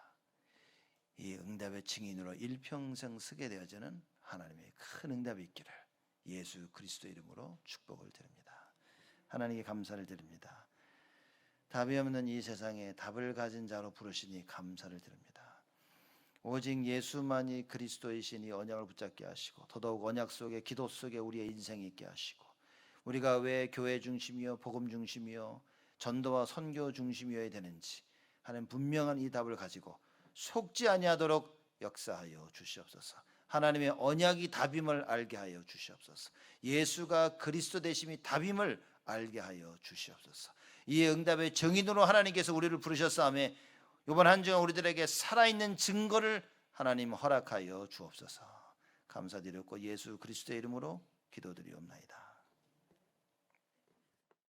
이 응답의 증인으로 일평생 쓰게 되어지는 하나님의 큰 응답이 있기를 예수 그리스도 이름으로 축복을 드립니다. 하나님께 감사를 드립니다. 답이 없는 이 세상에 답을 가진 자로 부르시니 감사를 드립니다. 오직 예수만이 그리스도이시니 언약을 붙잡게 하시고, 더더욱 언약 속에, 기도 속에 우리의 인생이 있게 하시고, 우리가 왜 교회 중심이요 복음 중심이요 전도와 선교 중심이어야 되는지 하는 분명한 이 답을 가지고 속지 아니하도록 역사하여 주시옵소서. 하나님의 언약이 답임을 알게 하여 주시옵소서. 예수가 그리스도 되심이 답임을 알게 하여 주시옵소서. 이 응답의 정인으로 하나님께서 우리를 부르셨사오매 이번 한 주간 우리들에게 살아있는 증거를 하나님 허락하여 주옵소서. 감사드렸고 예수 그리스도의 이름으로 기도드리옵나이다.